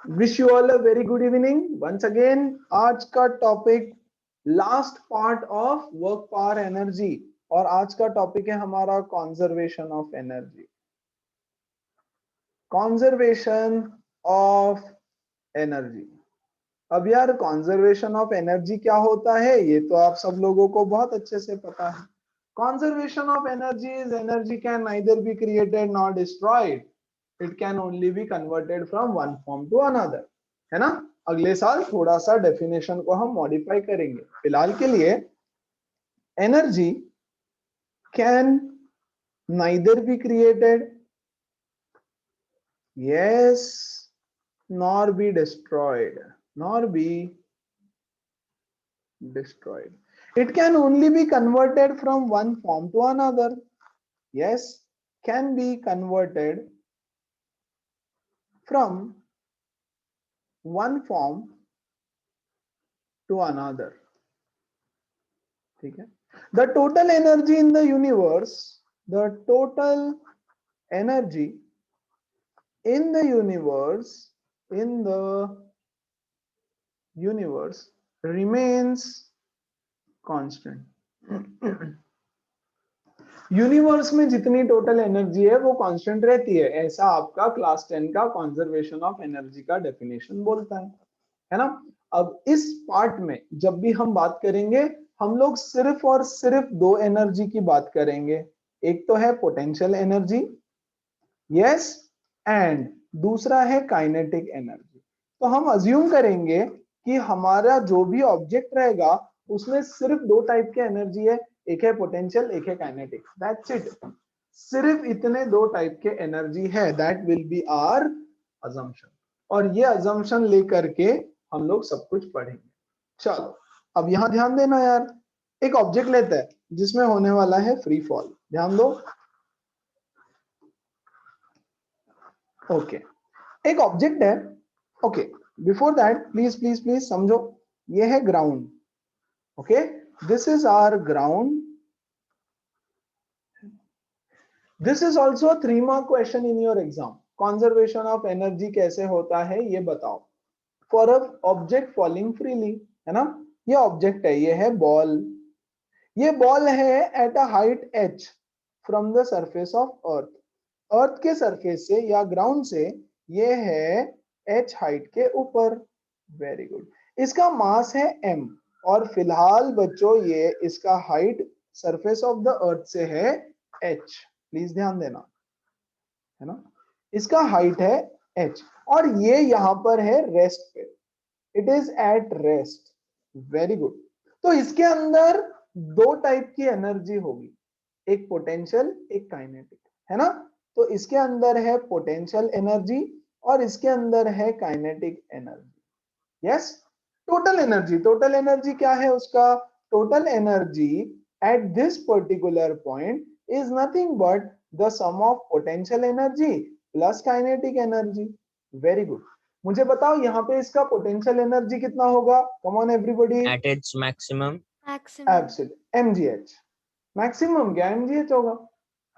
Wish you all a very good evening once again. आज का topic last part of work power energy, और आज का टॉपिक है हमारा conservation of energy. Conservation of energy. अब यार कॉन्जर्वेशन ऑफ एनर्जी क्या होता है ये तो आप सब लोगों को बहुत अच्छे से पता है। Conservation of energy is energy can neither be created nor destroyed, it can only be converted from one form to another, है ना। अगले साल थोड़ा सा डेफिनेशन को हम मॉडिफाई करेंगे। फिलहाल के लिए energy can neither be created yes nor be destroyed, nor be destroyed. It can only be converted from one form to another. Yes, can be converted from one form to another. ठीक है। The total energy in the universe, the total energy in the universe remains constant. Universe में जितनी total energy है वो constant रहती है, ऐसा आपका क्लास 10 का कंजर्वेशन ऑफ एनर्जी का डेफिनेशन बोलता है ना। अब इस पार्ट में जब भी हम बात करेंगे हम लोग सिर्फ और सिर्फ दो एनर्जी की बात करेंगे। एक तो है पोटेंशियल एनर्जी, यस, एंड दूसरा है काइनेटिक एनर्जी। तो हम अज्यूम करेंगे कि हमारा जो भी ऑब्जेक्ट रहेगा उसमें सिर्फ दो टाइप के एनर्जी है, एक है पोटेंशियल, एक है काइनेटिक, दैट्स इट। सिर्फ इतने दो टाइप के एनर्जी है, that will be our assumption, और ये अजम्पशन लेकर के हम लोग सब कुछ पढ़ेंगे। चलो अब यहां ध्यान देना यार, एक ऑब्जेक्ट लेते हैं जिसमें होने वाला है फ्री फॉल, ध्यान दो। ओके, एक ऑब्जेक्ट है। Okay, before that please please please समझो, ये है ground. Okay, this is our ground. This is also 3 mark question in your exam. Conservation of energy कैसे होता है ये बताओ for a object falling freely, है ना। ये ऑब्जेक्ट है, ये है बॉल। ये बॉल है at a height h from the surface of earth. Earth के सरफेस से या ग्राउंड से ये है h हाइट के ऊपर। Very good. इसका मास है m, और फिलहाल बच्चों ये इसका height surface of the earth से है h, प्लीज ध्यान देना, है ना। इसका हाइट है h, और ये यहां पर है रेस्ट पे, it is at rest. Very good. तो इसके अंदर दो टाइप की एनर्जी होगी, एक पोटेंशियल एक काइनेटिक, है ना। तो इसके अंदर है पोटेंशियल एनर्जी और इसके अंदर है kinetic energy. Yes, total energy, total energy क्या है उसका, total energy at this particular point is nothing but the sum of potential energy plus kinetic energy. Very good. मुझे बताओ यहाँ पे इसका पोटेंशियल एनर्जी कितना होगा, come on everybody. At its maximum. Absolute mgh, maximum क्या mgh होगा,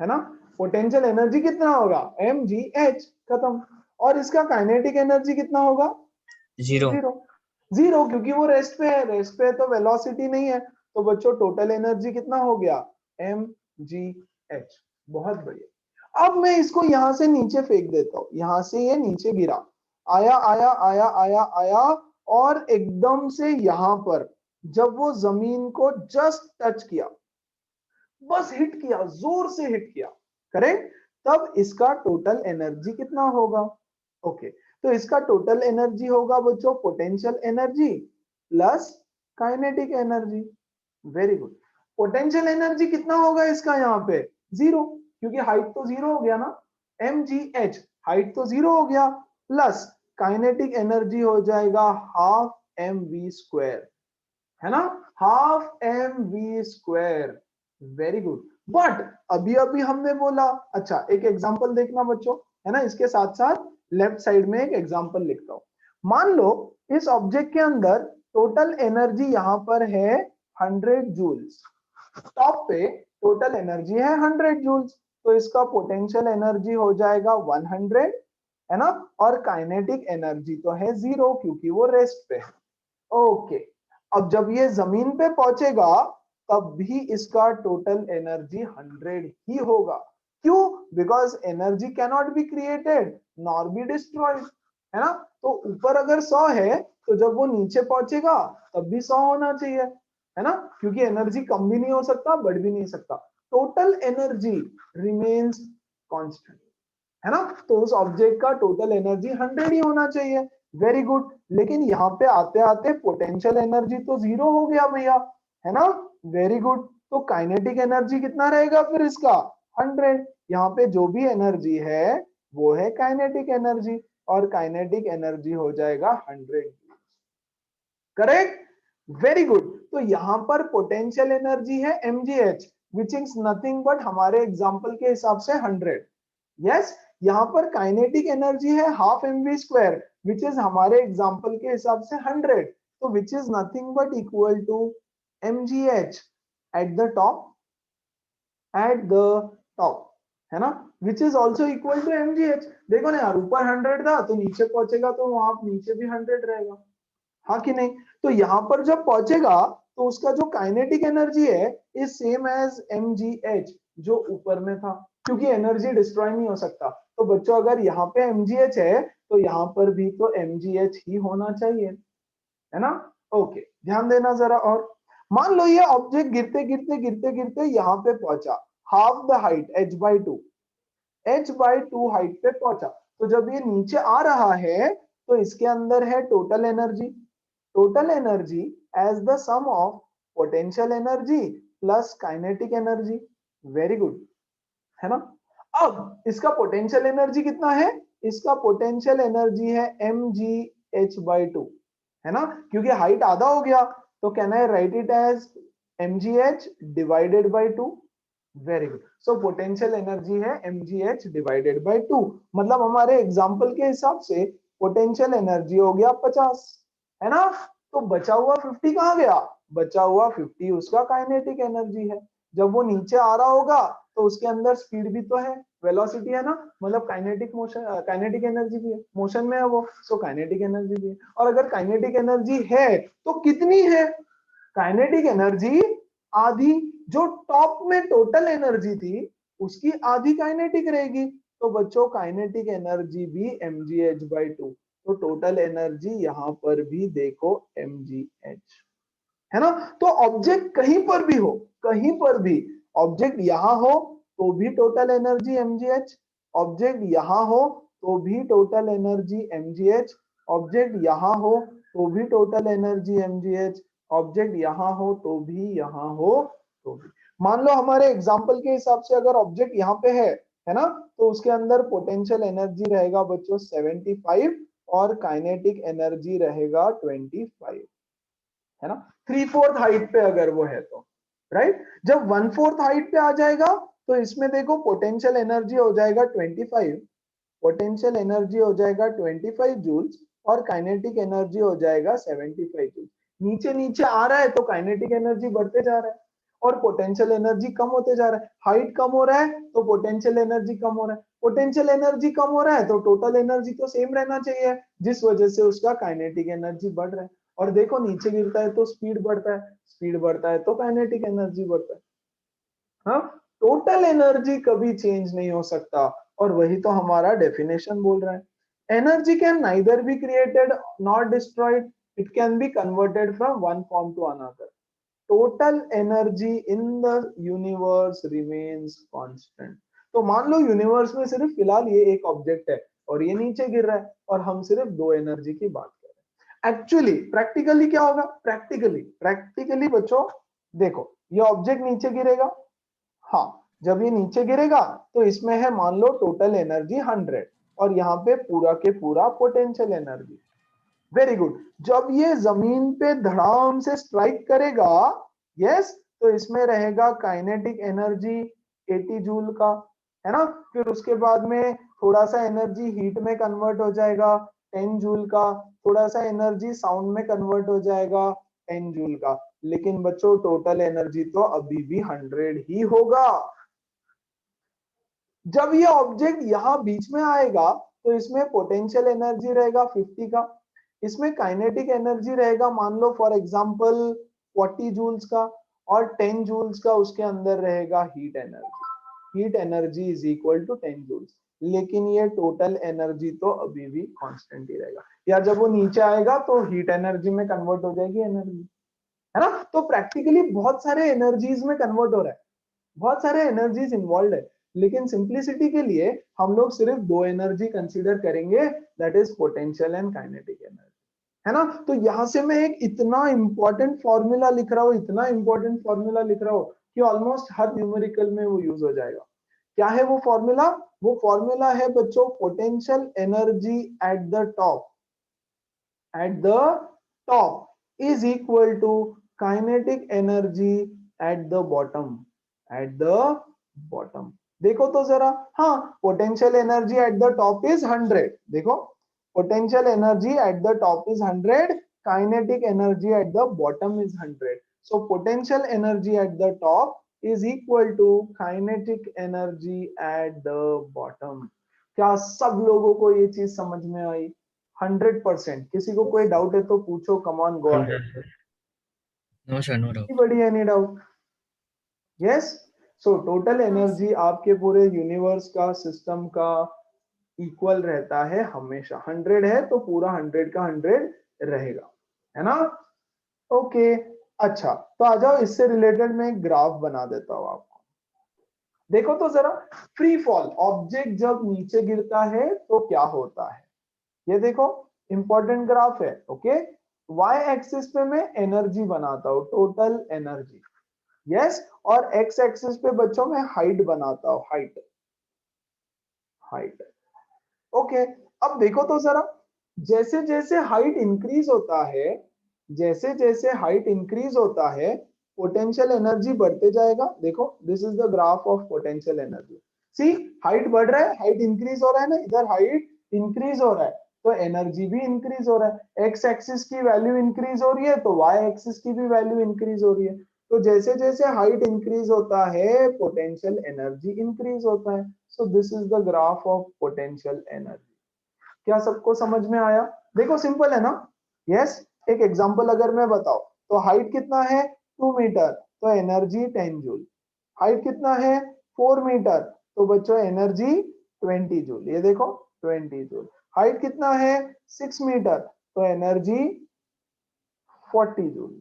है ना। पोटेंशियल एनर्जी कितना होगा mgh, खत्म। और इसका काइनेटिक एनर्जी कितना होगा, Zero. जीरो। जीरो क्योंकि वो रेस्ट पे है, रेस्ट पे तो वेलोसिटी नहीं है। तो बच्चों टोटल एनर्जी कितना हो गया mgh। बहुत बढ़िया। अब मैं इसको यहां से नीचे फेंक देता हूं, यहां से ये नीचे गिरा, आया आया आया आया आया, और एकदम से यहां पर जब वो जमीन को जस्ट टच किया, बस हिट किया, जोर से हिट किया, करेक्ट, तब इसका टोटल एनर्जी कितना होगा। ओके, तो इसका टोटल एनर्जी होगा बच्चों potential energy plus kinetic energy. Very good. Potential energy कितना होगा इसका यहाँ पे, जीरो, क्योंकि हाइट तो जीरो हो गया ना, mgh, हाइट तो जीरो हो गया, प्लस काइनेटिक एनर्जी हो जाएगा हाफ mv स्क्वायर, है ना, half mv square. Very good. But अभी अभी हमने बोला, अच्छा एक एग्जांपल देखना बच्चों, है ना, इसके साथ साथ लेफ्ट साइड में एक एग्जांपल लिखता हूं। मान लो इस ऑब्जेक्ट के अंदर टोटल एनर्जी यहां पर है 100 जूल्स, टॉप पे टोटल एनर्जी है 100 जूल्स, तो इसका पोटेंशियल एनर्जी हो जाएगा 100 है ना, और काइनेटिक एनर्जी तो है 0 क्योंकि वो रेस्ट पे है। ओके, अब जब ये जमीन पे पहुंचेगा तब भी इसका टोटल एनर्जी 100 ही होगा। क्यों? Because energy can not B created nor be destroyed, है ना। तो ऊपर अगर 100 है तो जब वो नीचे पहुंचेगा तब भी 100 होना चाहिए, है ना, क्योंकि एनर्जी कम भी नहीं हो सकता बढ़ भी नहीं सकता। टोटल एनर्जी रिमेन्स कांस्टेंट, है ना, तो उस ऑब्जेक्ट का टोटल एनर्जी 100 ही होना चाहिए। वेरी गुड, लेकिन यहाँ पे आते आते पोटेंशियल एनर्जी तो 0 हो गया भैया, है ना। वेरी गुड, तो काइनेटिक एनर्जी कितना रहेगा फिर इसका? 100। यहाँ पे जो भी एनर्जी है वो है काइनेटिक एनर्जी, और काइनेटिक एनर्जी हो जाएगा 100। Correct, very good. तो यहाँ पर पोटेंशियल एनर्जी है mgh which is nothing but हमारे एग्जांपल के हिसाब से 100। यस, यहाँ पर काइनेटिक एनर्जी है हाफ mv² विच इज हमारे एग्जांपल के हिसाब से 100, तो which is nothing but equal to mgh at the top, at the top, है ना, which is also equal to mgh। देखो ना यार, ऊपर 100 था तो नीचे पहुंचेगा तो वहां नीचे भी 100 रहेगा, हाँ कि नहीं। तो यहां पर जब पहुंचेगा तो उसका जो काइनेटिक एनर्जी है इज सेम एज mgh जो ऊपर में था, क्योंकि एनर्जी डिस्ट्रॉय नहीं हो सकता। तो बच्चों अगर यहाँ पे mgh है तो यहाँ पर भी तो mgh ही होना चाहिए, है ना। ओके, ध्यान देना जरा। और मान लो ये ऑब्जेक्ट गिरते गिरते गिरते गिरते यहाँ पे पहुंचा, half the height h/2, h/2 height पे पहुंचा। तो जब ये नीचे आ रहा है तो इसके अंदर है total energy, total energy as the sum of potential energy plus kinetic energy. Very good, है ना। अब इसका पोटेंशियल एनर्जी कितना है? इसका पोटेंशियल एनर्जी है mgh/2, है ना, क्योंकि हाइट आधा हो गया, तो can I write it as mgh divided by 2। Very good, so potential energy है mgh डिवाइडेड बाय 2, मतलब हमारे एग्जांपल के हिसाब से पोटेंशियल एनर्जी हो गया 50, है ना। तो बचा हुआ 50 कहाँ गया? बचा हुआ 50 उसका काइनेटिक एनर्जी है। जब वो नीचे आ रहा होगा तो उसके अंदर स्पीड भी तो है, वेलोसिटी है ना, मतलब काइनेटिक मोशन, काइनेटिक एनर्जी भी है, मोशन में है वो, सो काइनेटिक एनर्जी भी है। और अगर काइनेटिक एनर्जी है तो कितनी है? काइनेटिक एनर्जी आधी, जो टॉप में टोटल एनर्जी थी उसकी आधी काइनेटिक रहेगी। तो बच्चों काइनेटिक एनर्जी भी mgh/2, तो टोटल एनर्जी यहां पर भी देखो mgh, है ना। तो ऑब्जेक्ट कहीं पर भी हो, कहीं पर भी ऑब्जेक्ट यहां हो तो भी टोटल एनर्जी mgh, ऑब्जेक्ट यहां हो तो भी टोटल एनर्जी mgh, ऑब्जेक्ट यहां हो तो भी टोटल एनर्जी mgh, ऑब्जेक्ट यहां हो तो भी, यहां हो तो भी। मान लो हमारे एग्जांपल के हिसाब से अगर ऑब्जेक्ट यहाँ पे है ना, तो उसके अंदर पोटेंशियल एनर्जी रहेगा बच्चों 75 और काइनेटिक एनर्जी रहेगा 25, है ना। 3/4 हाइट पे अगर वो है तो, राइट। जब 1/4 हाइट पे आ जाएगा तो इसमें देखो पोटेंशियल एनर्जी हो जाएगा 25, पोटेंशियल एनर्जी हो जाएगा 25 जूल्स और काइनेटिक एनर्जी हो जाएगा 75 जूल्स। नीचे नीचे आ रहा है तो काइनेटिक एनर्जी बढ़ते जा रहा है और पोटेंशियल एनर्जी कम होते जा रहा है। हाइट कम हो रहा है तो पोटेंशियल एनर्जी कम हो रहा है, पोटेंशियल एनर्जी कम हो रहा है तो टोटल एनर्जी तो सेम रहना चाहिए, जिस वजह से उसका काइनेटिक एनर्जी बढ़ रहा है। और देखो नीचे गिरता है तो स्पीड बढ़ता है, स्पीड बढ़ता है तो काइनेटिक एनर्जी बढ़ता है। हाँ, टोटल एनर्जी कभी चेंज नहीं हो सकता, और वही तो हमारा डेफिनेशन बोल रहा है। Energy can neither be created not destroyed, it can be converted from one form to another. Total energy in the universe remains constant. तो मान लो यूनिवर्स में सिर्फ फिलहाल ये एक ऑब्जेक्ट है और ये नीचे गिर रहा है और हम सिर्फ दो एनर्जी की बात कर रहे हैं। एक्चुअली प्रैक्टिकली क्या होगा? प्रैक्टिकली बच्चों देखो, ये ऑब्जेक्ट नीचे गिरेगा, हाँ, जब ये नीचे गिरेगा तो इसमें है मान लो टोटल एनर्जी 100 और यहाँ पे पूरा के पूरा पोटेंशियल एनर्जी। वेरी गुड, जब ये जमीन पे धड़ाम से स्ट्राइक करेगा, यस, तो इसमें रहेगा काइनेटिक एनर्जी 80 जूल का, है ना। फिर उसके बाद में थोड़ा सा एनर्जी हीट में कन्वर्ट हो जाएगा 10 जूल का, थोड़ा सा एनर्जी साउंड में कन्वर्ट हो जाएगा 10 जूल का, लेकिन बच्चों टोटल एनर्जी तो अभी भी 100 ही होगा। जब ये ऑब्जेक्ट यहां बीच में आएगा तो इसमें पोटेंशियल एनर्जी रहेगा 50 का, इसमें काइनेटिक एनर्जी रहेगा मान लो फॉर एग्जांपल 40 जूल्स का, और 10 जूल्स का उसके अंदर रहेगा heat energy. Heat energy is equal to 10 joules, लेकिन ये टोटल एनर्जी तो अभी भी कांस्टेंट ही रहेगा, या जब वो नीचे आएगा तो हीट एनर्जी में कन्वर्ट हो जाएगी एनर्जी, है ना। तो प्रैक्टिकली बहुत सारे एनर्जीज में कन्वर्ट हो रहा है, बहुत सारे एनर्जीज इन्वॉल्व है, लेकिन सिंप्लिसिटी के लिए हम लोग सिर्फ दो एनर्जी कंसीडर करेंगे, that is potential and kinetic energy, है ना। तो यहां से मैं एक इतना इंपॉर्टेंट फॉर्मूला लिख रहा हूं, इतना इंपॉर्टेंट फॉर्मूला लिख रहा हूं कि ऑलमोस्ट हर न्यूमेरिकल में वो यूज हो जाएगा। क्या है वो फॉर्मूला? वो फॉर्मूला है बच्चों potential energy at the top, at the top is equal to kinetic energy at the bottom, at the bottom। देखो तो जरा, हाँ potential energy at the top is 100, देखो potential energy at the top is 100, kinetic energy at the bottom is 100। So potential energy at the top is equal to kinetic energy at the bottom. क्या सब लोगों को ये चीज समझ में आई? 100%। किसी को कोई डाउट है तो पूछो, कम on go ahead. 100. No, sir, no doubt. बड़ी एनी डाउट? यस। सो टोटल एनर्जी आपके पूरे यूनिवर्स का, सिस्टम का इक्वल रहता है हमेशा। 100 है तो पूरा 100 का 100 रहेगा, है ना। ओके अच्छा, तो आ जाओ इससे रिलेटेड मैं एक ग्राफ बना देता हूं आपको। देखो तो जरा, फ्री फॉल ऑब्जेक्ट जब नीचे गिरता है तो क्या होता है, ये देखो इंपॉर्टेंट ग्राफ है। ओके, वाई एक्सिस पे मैं एनर्जी बनाता हूं, टोटल एनर्जी, यस, और एक्स एक्सिस पे बच्चों मैं हाइट बनाता हूं, हाइट, हाइट। ओके, अब देखो तो जरा, जैसे जैसे हाइट इंक्रीज होता है, जैसे जैसे हाइट इंक्रीज होता है, पोटेंशियल एनर्जी बढ़ते जाएगा। देखो this is the graph of potential energy. See, height बढ़ रहा है, हाइट इंक्रीज हो रहा है ना, इधर हाइट इंक्रीज हो रहा है तो एनर्जी भी इंक्रीज हो रहा है। एक्स एक्सिस की वैल्यू इंक्रीज हो रही है तो वाई एक्सिस की भी वैल्यू इंक्रीज हो रही है। तो जैसे जैसे हाइट इंक्रीज होता है पोटेंशियल एनर्जी इंक्रीज होता है। सो this is the graph of potential energy. क्या सबको समझ में आया? देखो सिंपल है ना। यस, एक एग्जांपल अगर मैं बताऊं तो हाइट कितना है 2 मीटर तो एनर्जी 10 जूल, हाइट कितना है 4 मीटर तो बच्चों एनर्जी 20 जूल, ये देखो 20 जूल। हाइट कितना है 6 मीटर तो एनर्जी 40 जूल,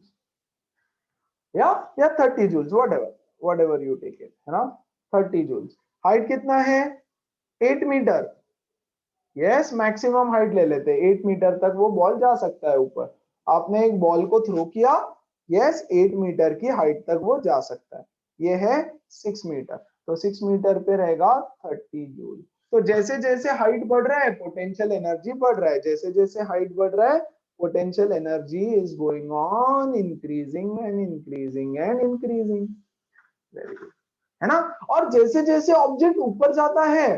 या 30 joules, whatever you take it, है ना, 30 जूल्स। हाइट कितना है 8 मीटर, यस, मैक्सिमम हाइट ले लेते हैं, 8 मीटर तक वो बॉल जा सकता है ऊपर। आपने एक बॉल को थ्रो किया, यस, 8 मीटर की हाइट तक वो जा सकता है। ये है 6 मीटर तो 6 मीटर पे रहेगा 30 जूल। तो जैसे जैसे हाइट बढ़ रहा है पोटेंशियल एनर्जी बढ़ रहा है, जैसे जैसे हाइट बढ़ रहा है potential energy is going on increasing and increasing and increasing. Very good, है ना। और जैसे जैसे ऑब्जेक्ट ऊपर जाता है,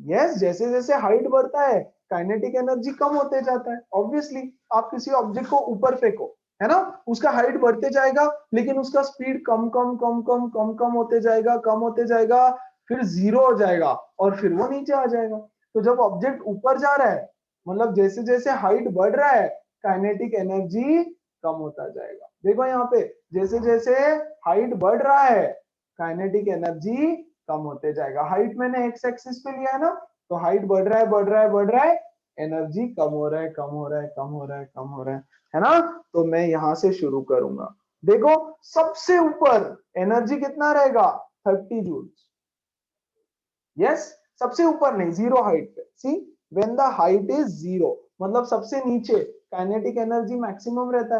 यस, जैसे जैसे हाइट बढ़ता है काइनेटिक एनर्जी कम होते जाता है। ऑब्वियसली आप किसी ऑब्जेक्ट को ऊपर फेंको, है ना, उसका हाइट बढ़ते जाएगा लेकिन उसका स्पीड कम कम कम कम कम कम होते जाएगा, कम होते जाएगा, फिर जीरो हो जाएगा और फिर वो नीचे आ जाएगा। तो जब ऑब्जेक्ट ऊपर जा रहा है, मतलब जैसे जैसे हाइट बढ़ रहा है काइनेटिक एनर्जी कम होता जाएगा। देखो यहाँ पे जैसे जैसे हाइट बढ़ रहा है काइनेटिक एनर्जी कम होते जाएगा। हाइट मैंने एक्स एक्सिस पे लिया है ना, तो हाइट बढ़ रहा है बढ़ रहा है बढ़ रहा है, एनर्जी कम हो रहा है कम हो रहा है कम हो रहा है कम हो रहा है ना। तो मैं यहां से शुरू करूंगा। देखो सबसे ऊपर एनर्जी कितना रहेगा 30 जूल, यस, सबसे ऊपर नहीं, जीरो हाइट पे। See, when the height is zero मतलब सबसे नीचे काइनेटिक एनर्जी मैक्सिमम रहता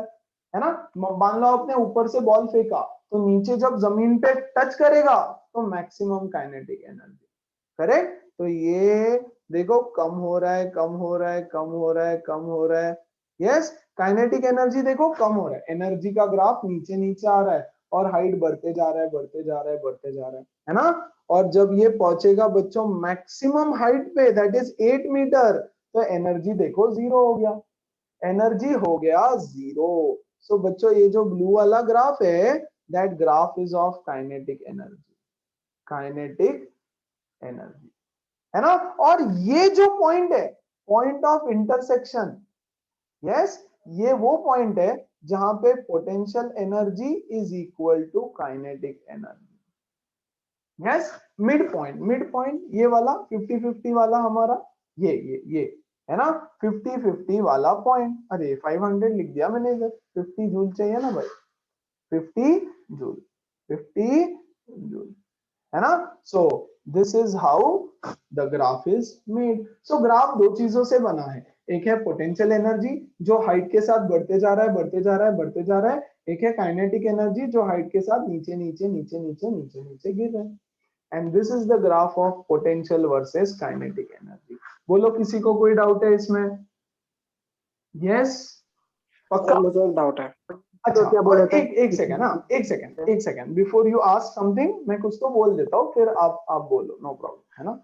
है ना। मान लो आपने ऊपर से बॉल फेंका तो नीचे जब जमीन पे टच करेगा तो मैक्सिमम काइनेटिक एनर्जी, करेक्ट। तो ये देखो कम हो रहा है कम हो रहा है कम हो रहा है कम हो रहा है, यस, काइनेटिक एनर्जी देखो कम हो रहा है, एनर्जी का ग्राफ नीचे नीचे आ रहा है और हाइट बढ़ते जा रहा है बढ़ते जा रहा है बढ़ते जा रहा है ना। और जब ये पहुंचेगा बच्चों मैक्सिमम हाइट पे दैट इज 8 मीटर तो एनर्जी देखो जीरो हो गया, एनर्जी हो गया जीरो। सो बच्चों ये जो ब्लू वाला ग्राफ है that graph is of kinetic energy, kinetic energy. है ना। और ये जो पॉइंट है, पॉइंट ऑफ इंटरसेक्शन, यस, ये वो पॉइंट है जहां पे potential energy is equal to kinetic energy. Yes, mid point, mid point ये वाला 50-50 वाला हमारा, ये है ना, 50-50 वाला पॉइंट। अरे 500 लिख दिया मैंने इधर, 50 जूल चाहिए ना भाई, 50 जूल, 50 जूल, है ना। सो this is how the graph is made. So graph दो चीजों से बना है, एक है पोटेंशियल एनर्जी जो हाइट के साथ बढ़ते जा रहा है, बढ़ते जा रहा है, बढ़ते जा रहा है, एक है काइनेटिक एनर्जी जो हाइट के साथ नीचे नीचे नीचे नीचे नीचे नीचे गिर रहा है। And this is the graph of potential versus kinetic energy. बोलो किसी को कोई डाउट है इसमें? यस, पक्का? मुझे एक डाउट है। अच्छा, तो क्या बोले और थे? एक सेकंड, हाँ एक second before you ask something, मैं कुछ तो बोल देता हूँ, फिर आप बोलो, नो प्रॉब्लम, है ना।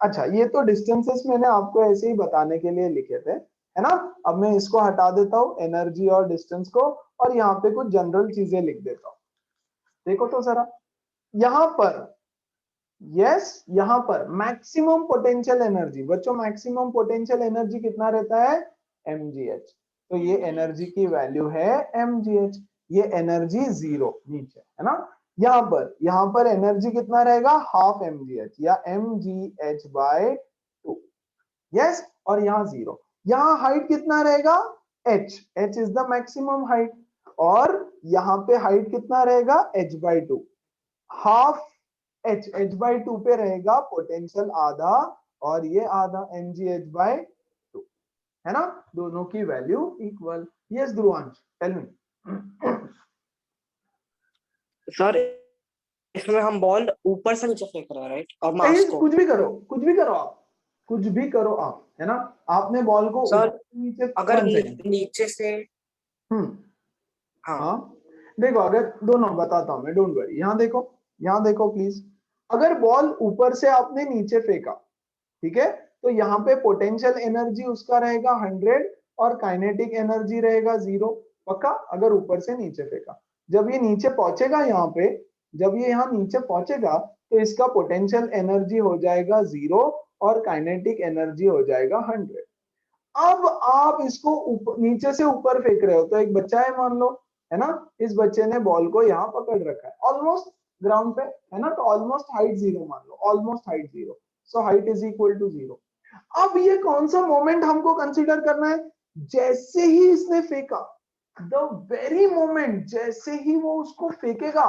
अच्छा, ये तो डिस्टेंसेस मैंने आपको ऐसे ही बताने के लिए लिखे थे, है ना। अब मैं इसको हटा देता हूँ, एनर्जी और डिस्टेंस को, और यहाँ पे कुछ जनरल चीजें लिख देता हूँ। देखो तो जरा, यहाँ पर, यस, यहाँ पर मैक्सिमम पोटेंशियल एनर्जी, बच्चों मैक्सिमम पोटेंशियल एनर्जी कितना रहता है? mgh। तो ये एनर्जी की वैल्यू है mgh, ये एनर्जी जीरो नीचे, है ना। यहाँ पर एनर्जी कितना रहेगा? हाफ mgh या mgh बाय 2, यस। और यहाँ जीरो, यहाँ हाइट कितना रहेगा? h, h is the maximum height, और यहाँ पे हाइट कितना रहेगा? h by 2, half h by 2 पे रहेगा पोटेंशियल आधा, और ये आधा mgh बाय 2, है ना। दोनों की value equal. Yes Dhruvansh, tell me. Sir इसमें हम बॉल ऊपर से नीचे फेंक रहे हैं, राइट? और मास को कुछ भी करो, कुछ भी करो आप, कुछ भी करो आप, है ना। आपने बॉल को सर ऊपर से नीचे, अगर 1 सेकंड, नीचे से, हाँ हाँ देखो, अगर दोनों बताता हूं मैं, डोंट वरी, यहाँ देखो प्लीज। अगर बॉल ऊपर से आपने नीचे फेंका, ठीक है, तो यहाँ पे पोटेंशियल एनर्जी उसका रहेगा 100 और काइनेटिक एनर्जी रहेगा 0, पक्का। अगर ऊपर से नीचे फेंका, जब ये नीचे पहुंचेगा यहाँ पे, जब ये यहाँ नीचे पहुंचेगा, तो इसका पोटेंशियल एनर्जी हो जाएगा 0 और काइनेटिक एनर्जी हो जाएगा 100। अब आप इसको नीचे से ऊपर फेंक रहे हो, तो एक बच्चा है मान लो, है ना, इस बच्चे ने बॉल को यहाँ पकड़ रखा है ऑलमोस्ट ग्राउंड पे, है ना, तो ऑलमोस्ट हाइट 0 मान लो, almost height 0, so height is equal to 0। अब ये कौन सा मोमेंट हमको कंसीडर करना है? जैसे ही इसने फेंका, द वेरी मोमेंट, जैसे ही वो उसको फेंकेगा,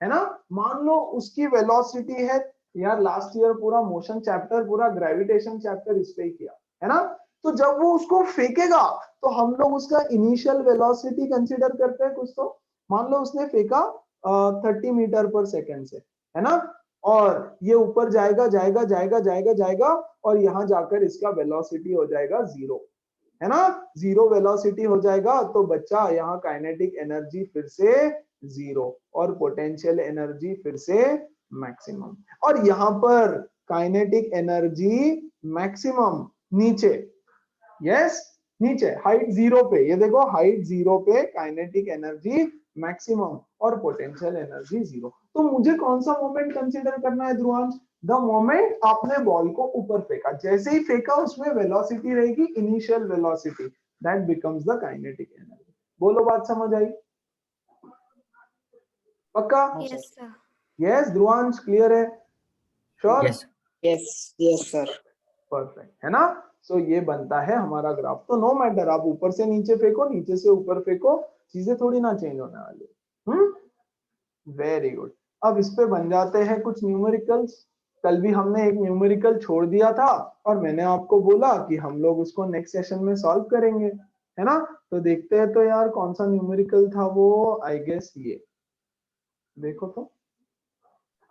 है ना, मान लो उसकी वेलोसिटी है, यार लास्ट ईयर पूरा मोशन चैप्टर, पूरा ग्रेविटेशन चैप्टर इस पे ही किया, है ना। तो जब वो उसको फेंकेगा, तो हम लोग उसका इनिशियल वेलोसिटी कंसीडर करते हैं कुछ, तो मान लो उसने फेंका 30 मीटर पर सेकेंड से, है ना, और ये ऊपर जाएगा जाएगा जाएगा जाएगा जाएगा, और यहां जाकर इसका वेलोसिटी हो जाएगा 0, है ना, 0 वेलोसिटी हो जाएगा। तो बच्चा यहाँ काइनेटिक एनर्जी फिर से 0 और पोटेंशियल एनर्जी फिर से मैक्सिमम, और यहाँ पर काइनेटिक एनर्जी मैक्सिमम नीचे, यस, नीचे हाइट 0 पे, ये देखो हाइट 0 पे काइनेटिक एनर्जी मैक्सिमम और पोटेंशियल एनर्जी 0। तो मुझे कौन सा मोमेंट कंसीडर करना है ध्रुवांश? द मोमेंट आपने बॉल को ऊपर फेंका, जैसे ही फेंका उसमें वेलोसिटी रहेगी, initial velocity, that becomes the kinetic energy. बोलो, बात समझ आई? पक्का? Yes sir. Yes Dhruvansh, clear है? Sure? Yes yes yes sir. Perfect, है ना। सो ये बनता है हमारा ग्राफ। तो नो मैटर आप ऊपर से नीचे फेंको, नीचे से ऊपर फेंको, चीजें थोड़ी ना चेंज होने वाली। Very good. अब इस पे बन जाते हैं कुछ न्यूमेरिकल्स। कल भी हमने एक न्यूमेरिकल छोड़ दिया था, और मैंने आपको बोला कि हम लोग उसको नेक्स्ट सेशन में सॉल्व करेंगे, है ना। तो देखते हैं तो यार कौन सा न्यूमेरिकल था वो, आई गेस ये देखो तो,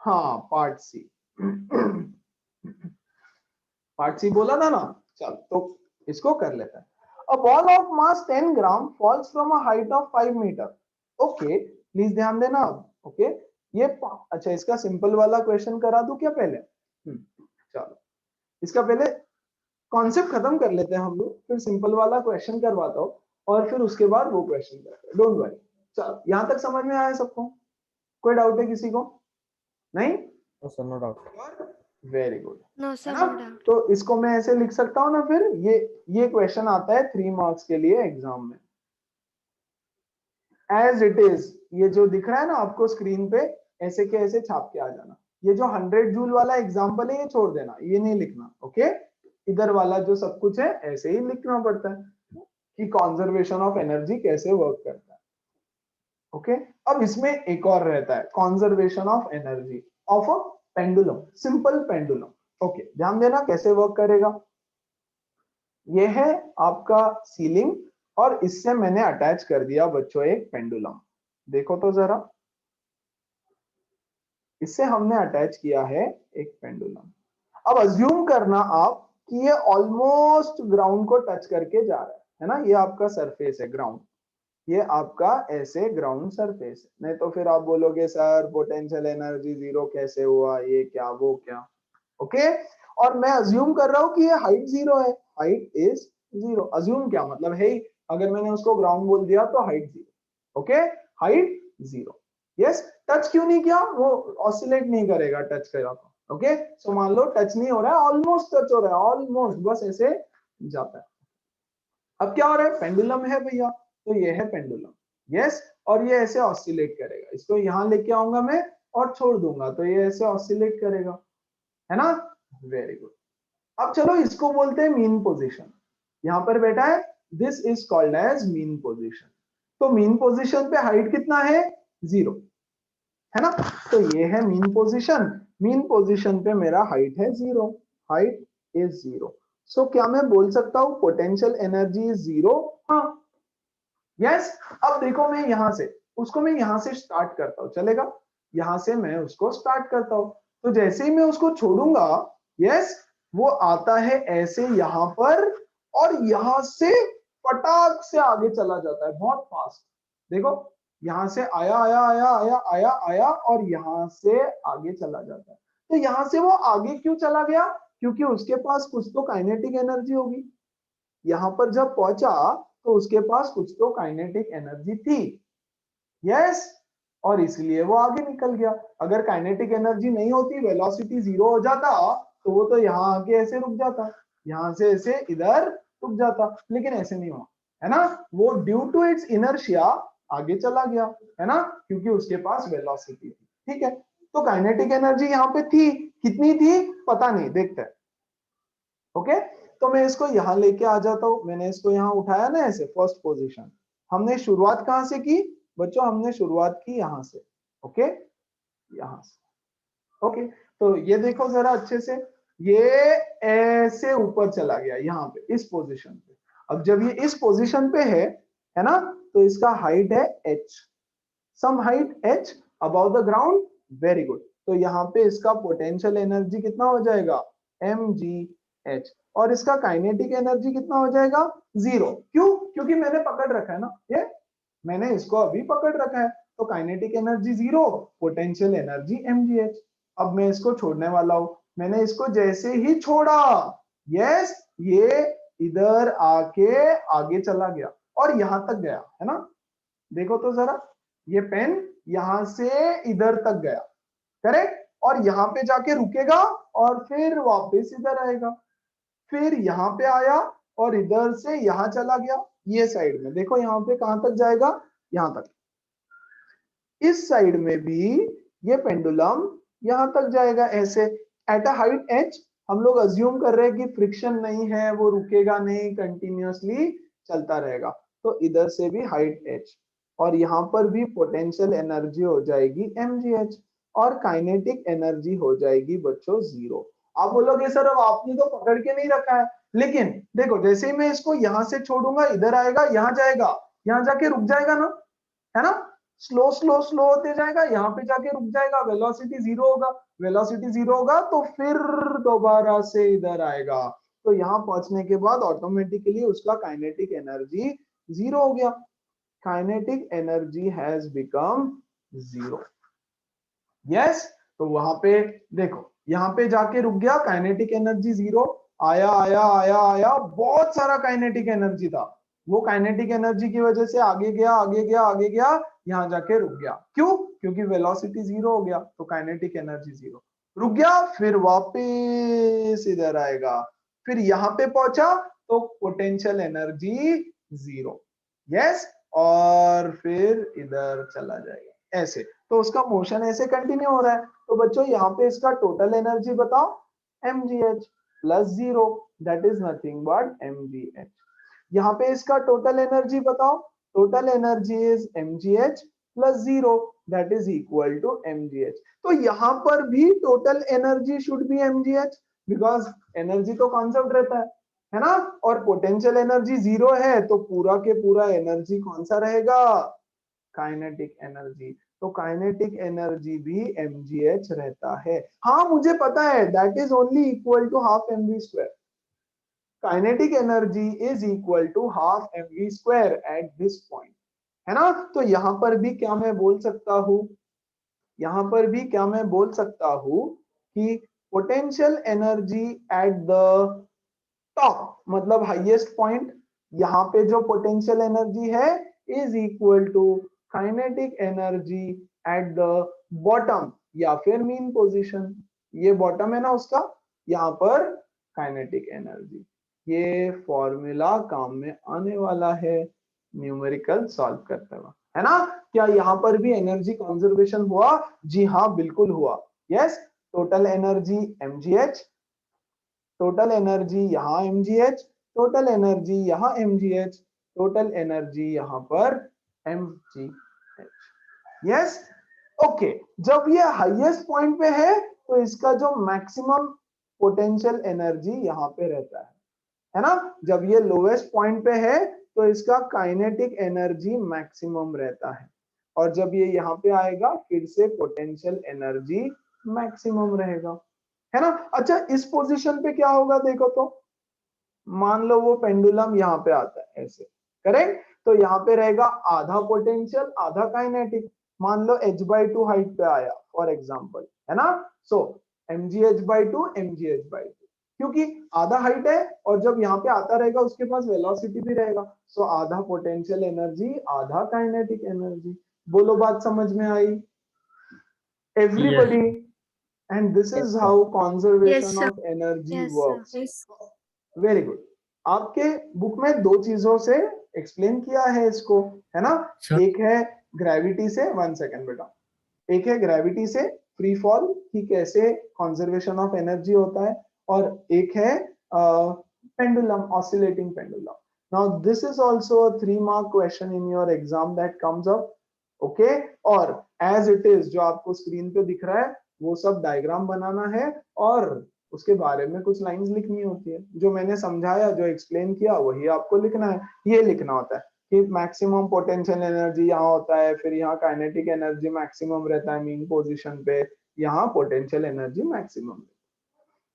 हाँ पार्ट सी। पार्ट सी बोला था ना, चल तो इसको कर लेते हैं। A ball of mass 10 gram falls from a height of 5 metre. Okay, please ध्यान देना अब। ओके, ये अच्छा, इसका सिंपल वाला क्वेश्चन करा दूं क्या पहले? चलो इसका पहले कॉन्सेप्ट खत्म कर लेते हैं हम लोग, फिर सिंपल वाला क्वेश्चन करवाता हूँ, और फिर उसके बाद वो क्वेश्चन करते हैं, डोंट वरी। चलो यहां तक समझ में आया सबको? कोई डाउट है किसी को? नहीं? No doubt. Very good, no है सर, ना? No doubt. तो इसको मैं ऐसे लिख सकता हूँ ना, फिर ये क्वेश्चन आता है 3 मार्क्स के लिए एग्जाम में। एज इट इज, ये जो दिख रहा है ना आपको स्क्रीन पे, ऐसे के ऐसे छाप के आ जाना। ये जो 100 जूल वाला एग्जांपल है ये छोड़ देना, ये नहीं लिखना, ओके? इधर वाला जो सब कुछ है ऐसे ही लिखना पड़ता है कि कंजर्वेशन ऑफ एनर्जी कैसे वर्क करता है, ओके? अब इसमें एक और रहता है, conservation of energy of a pendulum, simple pendulum. Okay, ध्यान देना कैसे वर्क करेगा। ये है आपका सीलिंग और इससे मैंने अटैच कर दिया बच्चों एक पेंडुलम। देखो तो जरा, इससे हमने अटैच किया है एक पेंडुलम। अब अज्यूम करना आप कि ये ऑलमोस्ट ग्राउंड को टच करके जा रहा है ना? ये आपका सरफेस है ग्राउंड, ये आपका ऐसे ग्राउंड सरफेस है। नहीं तो फिर आप बोलोगे सर पोटेंशियल एनर्जी जीरो कैसे हुआ, ये क्या वो क्या, ओके? और मैं अज्यूम कर रहा हूं कि ये हाइट जीरो है, हाइट इज जीरो। अज्यूम क्या मतलब है ही, अगर मैंने उसको ग्राउंड बोल दिया तो height zero, okay? Height zero, yes. Touch क्यों नहीं किया? वो ऑसिलेट नहीं करेगा टच करेगा तो, ओके? सो मान लो टच नहीं हो रहा है, ऑलमोस्ट टच हो रहा है, ऑलमोस्ट, बस ऐसे जाता है। अब क्या हो रहा है? पेंडुलम है भैया, तो ये है पेंडुलम, यस। और ये ऐसे ऑसिलेट करेगा, इसको यहां लेके आऊंगा मैं और छोड़ दूंगा तो ये ऐसे ऑसिलेट करेगा, है ना? Very good. अब चलो इसको बोलते हैं मीन पोजीशन। यहां पर बैठा है, this is called as mean position. तो मीन पोजीशन पे हाइट कितना है? जीरो, है ना? तो ये है मीन पोजीशन। मीन पोजीशन पे मेरा हाइट है जीरो, हाइट इज जीरो। सो क्या मैं बोल सकता हूं पोटेंशियल एनर्जी इज जीरो? हाँ, यस। अब देखो मैं यहां से उसको मैं यहां से स्टार्ट करता हूं, चलेगा? यहां से मैं उसको स्टार्ट करता हूं, तो जैसे ही मैं उसको छोड़ूंगा, यस, वो आता है ऐसे यहां पर और यहां से फटाक से आगे चला जाता है, बहुत फास्ट। देखो यहां से आया आया आया आया आया आया और यहां से आगे चला जाता है। तो यहां से वो आगे क्यों चला गया? क्योंकि उसके पास कुछ तो काइनेटिक एनर्जी होगी। यहां पर जब पहुंचा तो उसके पास कुछ तो काइनेटिक एनर्जी थी, यस, और इसलिए वो आगे निकल गया। अगर काइनेटिक एनर्जी नहीं होती, वेलोसिटी जीरो हो जाता, तो वो तो यहाँ आके ऐसे रुक जाता, यहां से ऐसे इधर रुक जाता, लेकिन ऐसे नहीं हुआ, है ना? वो ड्यू टू इट्स इनर्शिया आगे चला गया, है ना? क्योंकि उसके पास वेलोसिटी थी, ठीक है? तो काइनेटिक एनर्जी यहाँ पे थी, कितनी थी पता नहीं, देखते हैं, ओके? तो मैं इसको यहां लेके आ जाता हूं, मैंने इसको यहां उठाया ना ऐसे फर्स्ट पोजीशन। हमने शुरुआत कहां से की बच्चों? हमने शुरुआत की यहां से, ओके? यहां से, ओके? तो ये देखो जरा अच्छे से, ये ऐसे ऊपर चला गया यहाँ पे इस पोजीशन पे। अब जब ये इस पोजीशन पे है ना? तो इसका हाइट है h, some height h above the ground, very good. तो यहाँ पे इसका पोटेंशियल एनर्जी कितना हो जाएगा? mgh। और इसका काइनेटिक एनर्जी कितना हो जाएगा? जीरो। क्यों? क्योंकि मैंने पकड़ रखा है ना, ये मैंने इसको अभी पकड़ रखा है, तो kinetic energy zero, potential energy mgh। अब मैं इसको छोड़ने वाला हूं, मैंने इसको जैसे ही छोड़ा, यस, ये इधर आके आगे चला गया और यहां तक गया, है ना? देखो तो जरा, ये पेन यहां से इधर तक गया, करेक्ट? और यहाँ पे जाके रुकेगा और फिर वापस इधर आएगा, फिर यहाँ पे आया और इधर से यहाँ चला गया, ये साइड में देखो यहाँ पे कहां तक जाएगा? यहाँ तक। इस साइड में भी ये पेंडुलम यहां तक जाएगा ऐसे, एट अ हाइट h। हम लोग अज्यूम कर रहे हैं कि फ्रिक्शन नहीं है, वो रुकेगा नहीं, कंटिन्यूअसली चलता रहेगा। तो इधर से भी हाइट h और यहाँ पर भी पोटेंशियल एनर्जी हो जाएगी mgh और काइनेटिक एनर्जी हो जाएगी बच्चों जीरो। आप बोलोगे सर अब आपने तो पकड़ के नहीं रखा है, लेकिन देखो जैसे ही मैं इसको यहां से छोड़ूंगा, इधर आएगा, यहां जाएगा, यहां जाके रुक जाएगा ना, है ना? स्लो स्लो स्लो होते जाएगा, यहाँ पे जाके रुक जाएगा, वेलोसिटी जीरो होगा, वेलोसिटी जीरो होगा तो फिर दोबारा से इधर आएगा। तो यहाँ पहुंचने के बाद ऑटोमेटिकली उसका काइनेटिक एनर्जी जीरो हो गया, kinetic energy has become zero, yes. तो वहां पे देखो, यहाँ पे जाके रुक गया, काइनेटिक एनर्जी जीरो, आया आया आया आया, बहुत सारा काइनेटिक एनर्जी था, वो काइनेटिक एनर्जी की वजह से आगे गया आगे गया आगे गया, यहाँ जाके रुक गया। क्यों? क्योंकि वेलोसिटी जीरो हो गया, तो काइनेटिक एनर्जी जीरो। रुक गया, फिर वापस इधर आएगा, फिर यहाँ पे पहुंचा तो पोटेंशियल एनर्जी 0, यस, और फिर इधर चला जाएगा ऐसे। तो उसका मोशन ऐसे कंटिन्यू हो रहा है। तो बच्चों यहाँ पे इसका टोटल एनर्जी बताओ, mgh plus 0, that is nothing but mgh। यहाँ पे इसका टोटल एनर्जी बताओ, total energy is mgh plus 0, that is equal to mgh। तो यहाँ पर भी total energy should be mgh, because energy तो कॉन्सेप्ट रहता है ना, और पोटेंशियल एनर्जी 0 है, तो पूरा के पूरा एनर्जी कौन सा रहेगा, काइनेटिक एनर्जी। तो काइनेटिक एनर्जी भी mgh रहता है। हाँ मुझे पता है, that is only equal to half mv square. Kinetic energy is equal to half mv square at this point, है ना। तो यहां पर भी क्या मैं बोल सकता हूं, यहां पर भी क्या मैं बोल सकता हूं कि potential energy at the top, मतलब हाईएस्ट पॉइंट, यहाँ पे जो पोटेंशियल एनर्जी है is equal to kinetic energy at the bottom या फिर मीन पोजीशन। ये बॉटम है ना उसका, यहाँ पर काइनेटिक एनर्जी। ये फॉर्मूला काम में आने वाला है न्यूमेरिकल सॉल्व करते हुए, है ना। क्या यहाँ पर भी एनर्जी कंजर्वेशन हुआ, जी हाँ बिल्कुल हुआ, yes. Total energy mgh, total energy यहाँ mgh, टोटल एनर्जी यहाँ mgh, टोटल एनर्जी यहाँ पर mgh, यस। ओके, जब ये हाईएस्ट पॉइंट पे है तो इसका जो मैक्सिमम पोटेंशियल एनर्जी यहाँ पे रहता है ना। जब ये लोएस्ट पॉइंट पे है तो इसका काइनेटिक एनर्जी मैक्सिमम रहता है, और जब ये यहाँ पे आएगा फिर से पोटेंशियल एनर्जी मैक्सिमम रहेगा, है ना। अच्छा, इस पोजीशन पे क्या होगा देखो तो, मान लो वो पेंडुलम यहाँ पे आता है ऐसे, करेक्ट। तो यहाँ पे रहेगा आधा पोटेंशियल आधा काइनेटिक। मान लो h/2 हाइट पे आया फॉर एग्जांपल, है ना। सो mgh/2 mgh/2, क्योंकि आधा हाइट है और जब यहाँ पे आता रहेगा उसके पास वेलोसिटी भी रहेगा, सो आधा पोटेंशियल एनर्जी आधा काइनेटिक एनर्जी। बोलो बात समझ में आई Yes. Everybody? And this Yes, is sir. how conservation Yes, sir. of energy Yes, works. sir. Very good. आपके बुक में दो चीजों से एक्सप्लेन किया है इसको, है ना। Sir. एक है ग्रेविटी से, 1 सेकेंड बेटा, एक है ग्रेविटी से फ्री फॉल की कैसे कंजर्वेशन ऑफ एनर्जी होता है, और एक है pendulum, oscillating pendulum. Now this is also a 3 mark question in your exam that comes up, okay. और एज इट इज जो आपको स्क्रीन पे दिख रहा है वो सब डायग्राम बनाना है और उसके बारे में कुछ लाइंस लिखनी होती है। जो मैंने समझाया, जो एक्सप्लेन किया वही आपको लिखना है। ये लिखना होता है कि मैक्सिमम पोटेंशियल एनर्जी यहाँ होता है, फिर यहाँ काइनेटिक एनर्जी मैक्सिमम रहता है मीन पोजीशन पे, यहाँ पोटेंशियल एनर्जी मैक्सिमम।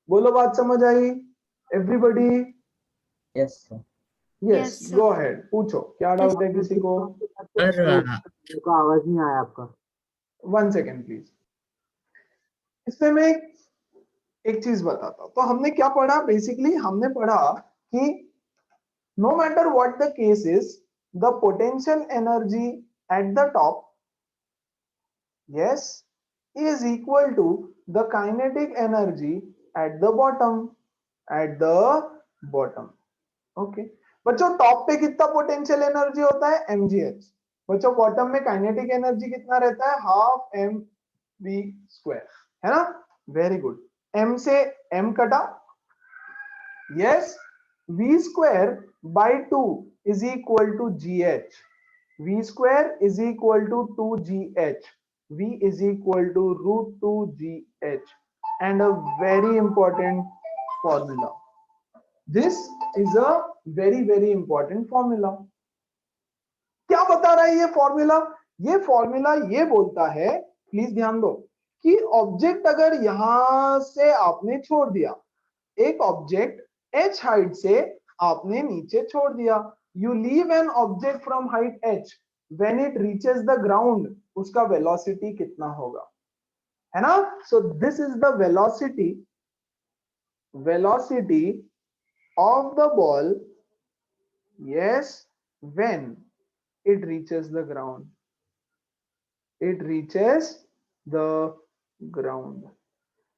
बोलो बात समझ आई everybody? Yes, sir. Yes, Yes, sir. Go ahead, पूछो क्या डाउट है किसी को। Sir, का आवाज नहीं आया आपका। 1 सेकेंड प्लीज। इसमें मैं एक चीज बताता हूं। तो हमने क्या पढ़ा, बेसिकली हमने पढ़ा कि no matter what the case is, the potential energy at the top, yes, is equal to the kinetic energy at the bottom, at the bottom, okay। बच्चों टॉप पे कितना पोटेंशियल एनर्जी होता है, mgh। बच्चों bottom में kinetic energy कितना रहता है, हाफ mv स्क्वायर, है ना। Very good. m से m कटा, yes. v square by 2 is equal to gh, v square is equal to 2gh, v is equal to root 2gh, and a very important formula. This is a very important formula. क्या बता रहा है ये formula? ये formula ये बोलता है, please ध्यान दो, कि ऑब्जेक्ट अगर यहां से आपने छोड़ दिया, एक ऑब्जेक्ट h हाइट से आपने नीचे छोड़ दिया, you leave an object from height h, when it reaches the ground उसका वेलोसिटी कितना होगा, है ना। सो this is the velocity of the ball, yes, when it reaches the ground, it reaches the ground।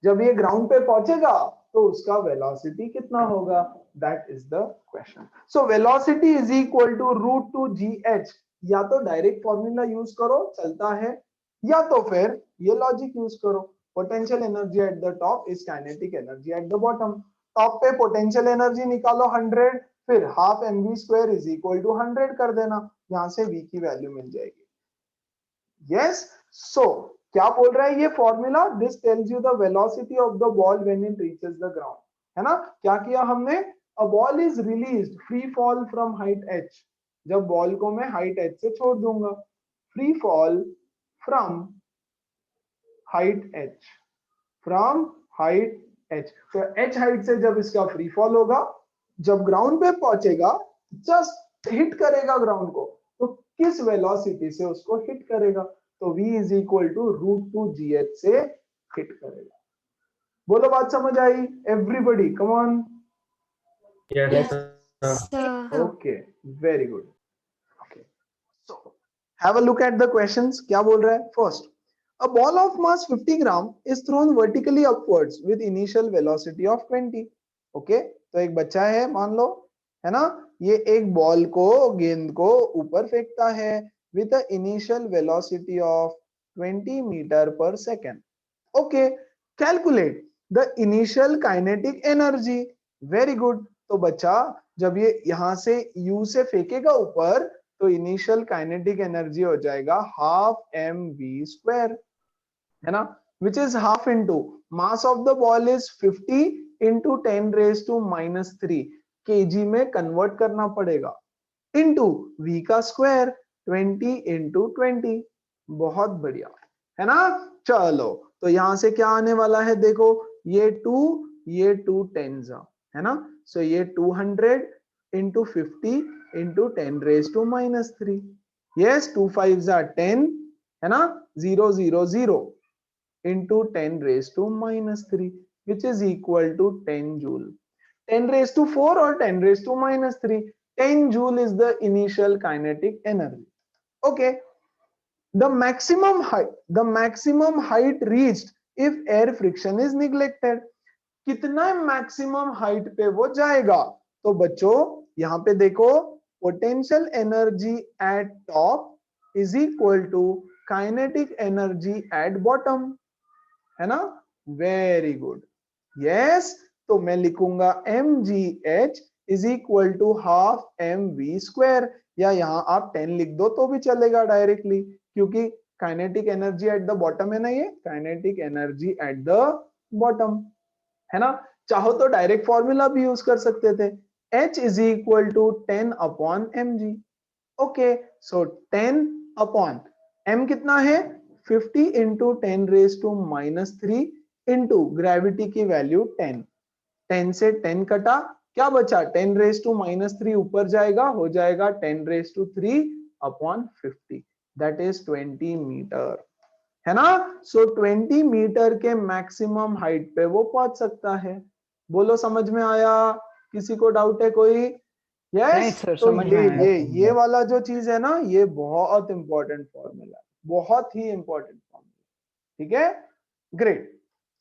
जब ये ग्राउंड पे पहुंचेगा तो उसका वेलोसिटी कितना होगा, that is the question. So velocity is equal to √2gh। या तो डायरेक्ट फॉर्मूला यूज करो चलता है, या तो फिर ये लॉजिक यूज करो, potential energy at the top is kinetic energy at the bottom. Top पे पोटेंशियल एनर्जी निकालो 100, फिर half mv² is equal to 100 कर देना, यहां से v की वैल्यू मिल जाएगी। यस, सो क्या बोल रहा है ये formula, this tells you the velocity of the ball when it reaches the ground, है ना। क्या किया हमने, a ball is released free fall from height h। जब बॉल को मैं हाइट h से छोड़ दूंगा, free fall from height h, from height h। तो h हाइट से जब इसका फ्री फॉल होगा, जब ग्राउंड पे पहुंचेगा, जस्ट हिट करेगा ग्राउंड को, तो किस वेलोसिटी से उसको हिट करेगा, तो v is equal to √2gh से हिट करेगा। बोलो बात समझ आई everybody, come on. Yes, sir. Okay, very good. Okay, so have a look at the questions. क्या बोल रहा है, first, a ball of mass 50 gram is thrown vertically upwards with initial velocity of 20। Okay, तो एक बच्चा है मान लो, है ना, ये एक बॉल को, गेंद को ऊपर फेंकता है with a initial velocity of 20 meter per second। Okay, calculate the initial kinetic energy. Very good. तो बच्चा जब ये यहां से u से फेंकेगा ऊपर, तो इनिशियल काइनेटिक एनर्जी हो जाएगा हाफ mv², है ना, which is half into mass of the ball is 50 into 10⁻³ kg में कन्वर्ट करना पड़ेगा, into v का स्क्वायर 20 into 20। बहुत बढ़िया, है ना। चलो, तो यहां से क्या आने वाला है, देखो ये 2, ये 2 10s, है ना, सो ये 200 into 50 into 10⁻³ yes, 2 5s are 10, है ना, 0 0 0 into 10⁻³ which is equal to 10 joule। 10⁴ or 10⁻³ 10 joule is the initial kinetic energy। okay, the maximum height reached if air friction is neglected। कितना मैक्सिमम हाइट पे वो जाएगा, तो बच्चों यहां पे देखो, potential energy at top is equal to kinetic energy at bottom, है ना। Very good, yes. तो मैं लिखूंगा mgh is equal to half mv², या यहां आप 10 लिख दो तो भी चलेगा डायरेक्टली, क्योंकि kinetic energy at the bottom है ना, ये kinetic energy at the bottom, है ना। चाहो तो डायरेक्ट फॉर्मूला भी यूज कर सकते थे, h is equal to 10/mg। Okay, so 10 m कितना है, 50 into 10⁻³ इंटू ग्रेविटी की वैल्यू 10, 10 से 10 कटा, क्या बचा, 10⁻³ ऊपर जाएगा, हो जाएगा 10⁻³ दैट इज 20 मीटर, है ना। सो 20 मीटर के मैक्सिमम हाइट पे वो पहुंच सकता है। बोलो समझ में आया, किसी को डाउट है कोई, नहीं यस। सर, तो समझ में आया। ये वाला जो चीज है ना, ये बहुत इंपॉर्टेंट फॉर्मूला, बहुत ही इंपॉर्टेंट फॉर्मूला, ठीक है, ग्रेट।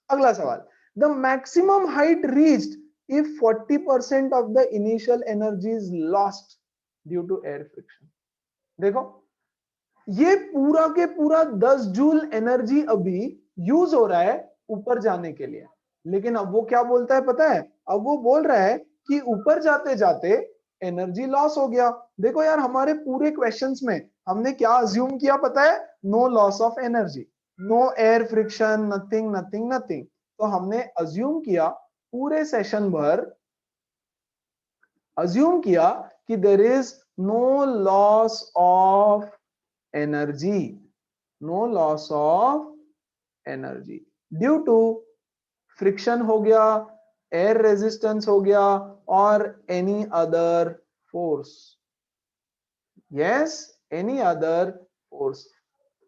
अगला सवाल, the maximum height reached if 40% of the initial energy is lost due to air friction। देखो, ये पूरा के पूरा 10 जूल एनर्जी अभी यूज हो रहा है ऊपर जाने के लिए, लेकिन अब वो क्या बोलता है पता है, अब वो बोल रहा है कि ऊपर जाते जाते एनर्जी लॉस हो गया। देखो यार, हमारे पूरे क्वेश्चंस में हमने क्या अज्यूम किया पता है, no loss of energy, no air friction, nothing nothing nothing. तो हमने अज्यूम किया, पूरे सेशन भर अज्यूम किया कि there is no loss of energy, no loss of energy due to friction हो गया, एयर रेजिस्टेंस हो गया, और any other force, yes, any other force.